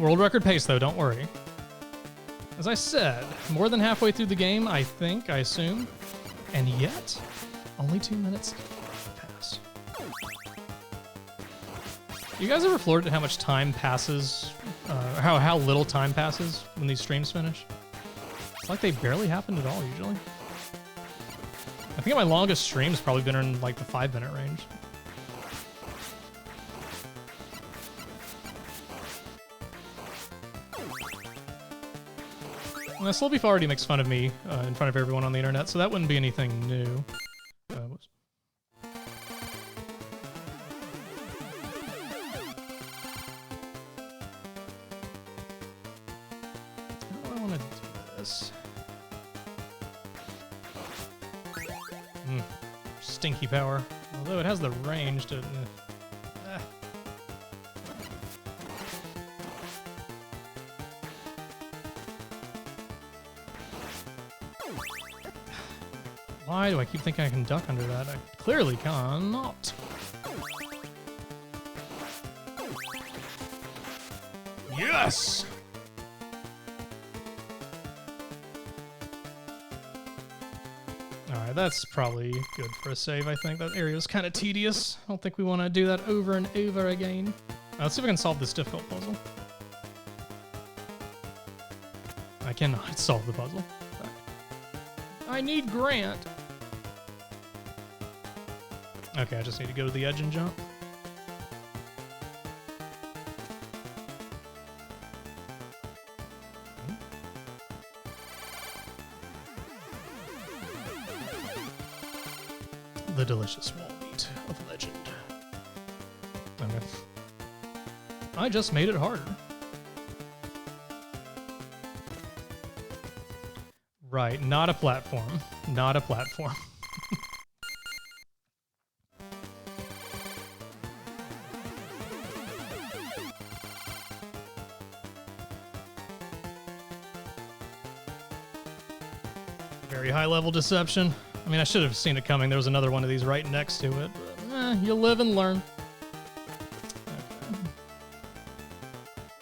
World record pace though, don't worry. As I said, more than halfway through the game, I think, I assume. And yet, only 2 minutes passed. You guys ever floored at how much time passes, how little time passes when these streams finish? It's like they barely happen at all, usually. I think my longest stream's probably been in, like, the 5-minute range. Now, Slowbeef already makes fun of me in front of everyone on the internet, so that wouldn't be anything new. Whoops. How do I want to do this? Stinky power. Although it has the range to... Why do I keep thinking I can duck under that? I clearly cannot. Yes! Alright, that's probably good for a save, I think. That area is kind of tedious. I don't think we want to do that over and over again. Let's see if we can solve this difficult puzzle. I cannot solve the puzzle. I need Grant. Okay, I just need to go to the edge and jump. The delicious wall meat of legend. Okay. I just made it harder. Right, not a platform. Not a platform. Very high level deception. I mean, I should have seen it coming. There was another one of these right next to it. But, you live and learn. Okay.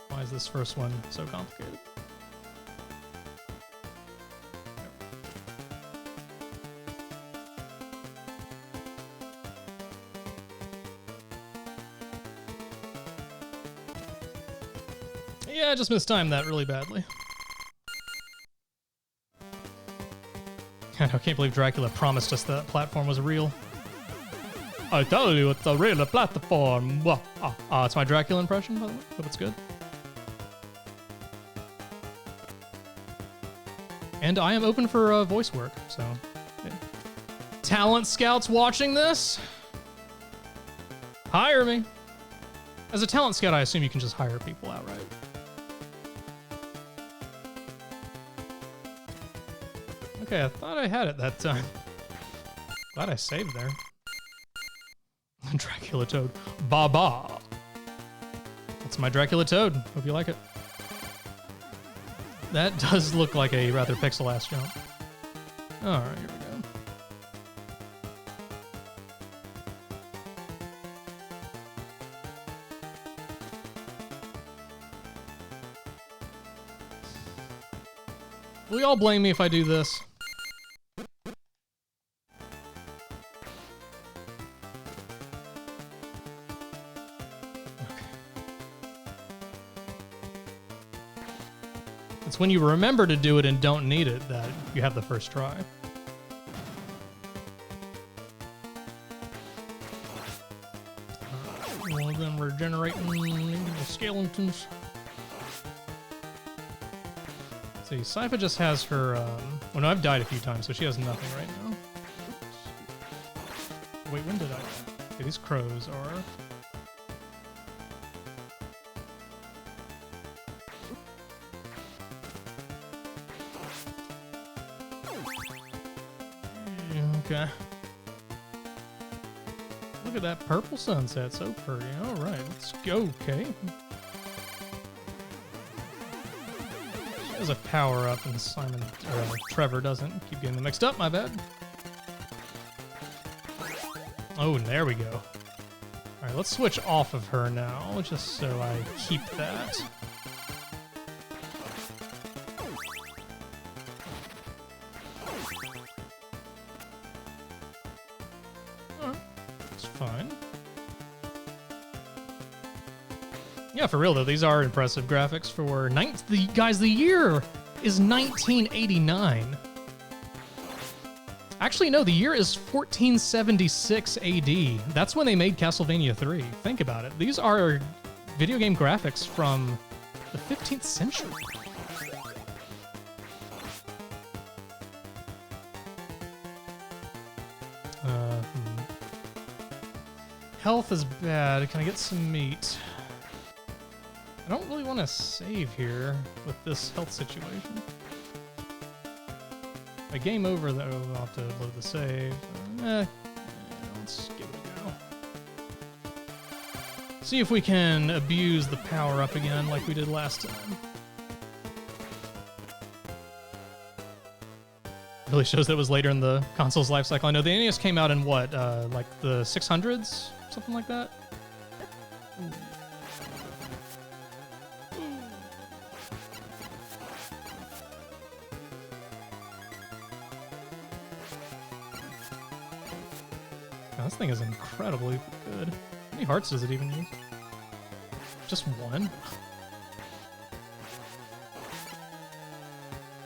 Why is this first one so complicated? Yeah, I just mistimed that really badly. I can't believe Dracula promised us that platform was real. I tell you, it's a real platform. It's my Dracula impression, by the way. Hope it's good. And I am open for voice work, so... Yeah. Talent scouts watching this? Hire me. As a talent scout, I assume you can just hire people outright. Okay, I thought I had it that time. Glad I saved there. Dracula Toad. Ba-ba. That's my Dracula Toad. Hope you like it. That does look like a rather pixel-ass jump. Alright, here we go. Will y'all blame me if I do this? It's when you remember to do it and don't need it that you have the first try. Well, then we're generating the skeletons. See, Sypha just has her, well, no, I've died a few times, so she has nothing right now. Wait, when did I die? Okay, these crows are... Okay. Look at that purple sunset, so pretty. All right, let's go, okay. She has a power up, and Trevor doesn't. Keep getting them mixed up, my bad. Oh, and there we go. All right, let's switch off of her now, just so I keep that. Yeah, for real though, these are impressive graphics for the year is 1989. Actually, no, the year is 1476 AD. That's when they made Castlevania III. Think about it. These are video game graphics from the 15th century. Health is bad. Can I get some meat? I don't really want to save here with this health situation. A game over though, I'll have to load the save. Let's give it a go. See if we can abuse the power up again like we did last time. Really shows that it was later in the console's life cycle. I know the NES came out in what, like the 600s? Something like that? This thing is incredibly good. How many hearts does it even use? Just one?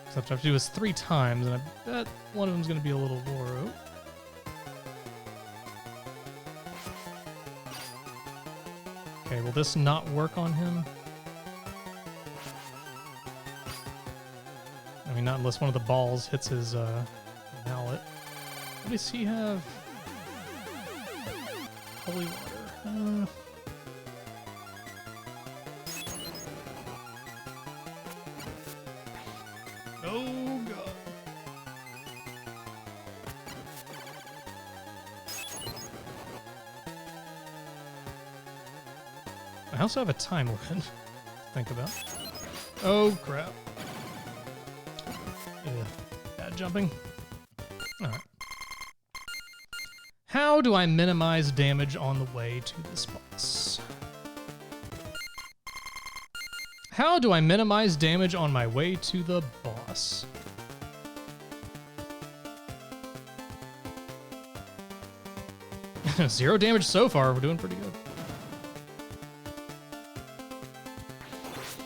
Except I have to do this 3 times, and I bet one of them's going to be a little Loro. Okay, will this not work on him? I mean, not unless one of the balls hits his mallet. What does he have? Holy water. Oh god. I also have a time limit to think about. Oh crap. Yeah, bad jumping. All right. How do I minimize damage on the way to this boss? How do I minimize damage on my way to the boss? Zero damage so far. We're doing pretty good.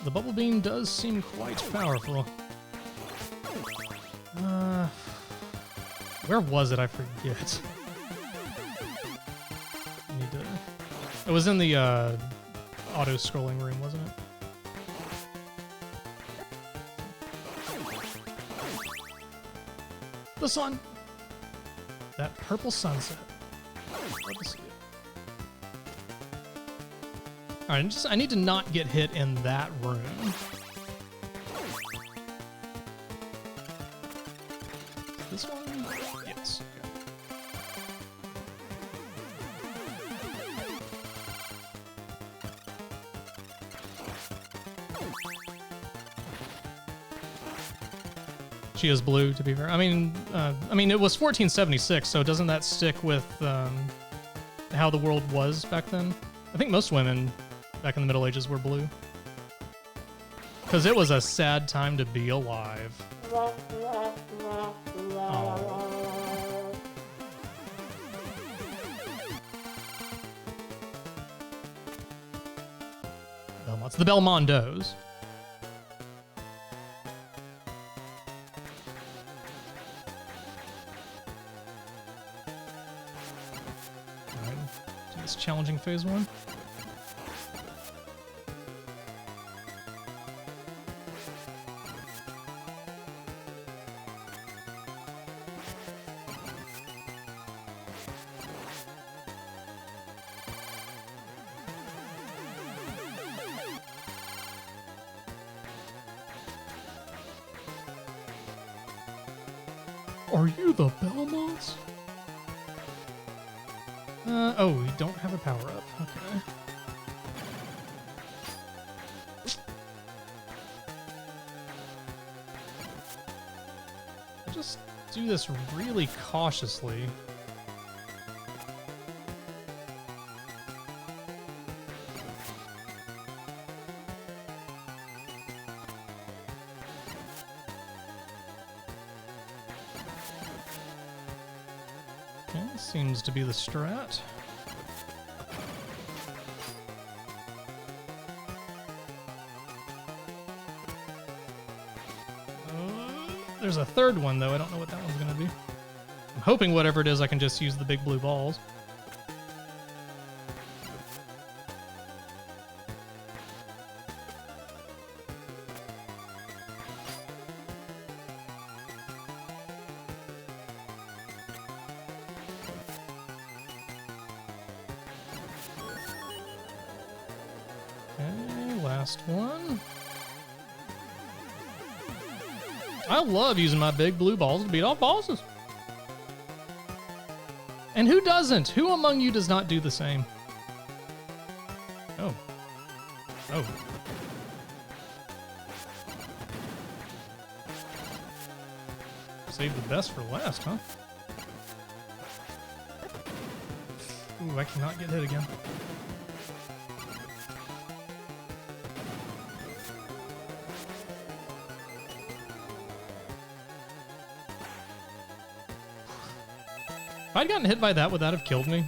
The bubble beam does seem quite powerful. Where was it? I forget. It was in the auto-scrolling room, wasn't it? The sun! That purple sunset. Love to see it. Alright, I need to not get hit in that room. This one? Yes. She is blue, to be fair. I mean, it was 1476, so doesn't that stick with how the world was back then? I think most women back in the Middle Ages were blue. Because it was a sad time to be alive. Oh. Belmonts. The Belmondos. Alright, do this challenging phase 1. Are you the Belmonts? Oh, we don't have a power-up. Okay. Just do this really cautiously. Seems to be the strat. There's a third one, though. I don't know what that one's going to be. I'm hoping whatever it is, I can just use the big blue balls. Last one. I love using my big blue balls to beat off bosses. And who doesn't? Who among you does not do the same? Oh. Oh. Save the best for last, huh? Ooh, I cannot get hit again. If I'd gotten hit by that, would that have killed me?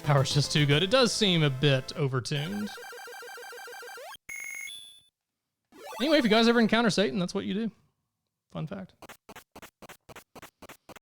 Power's just too good. It does seem a bit overtuned. Anyway, if you guys ever encounter Satan, that's what you do. Fun fact.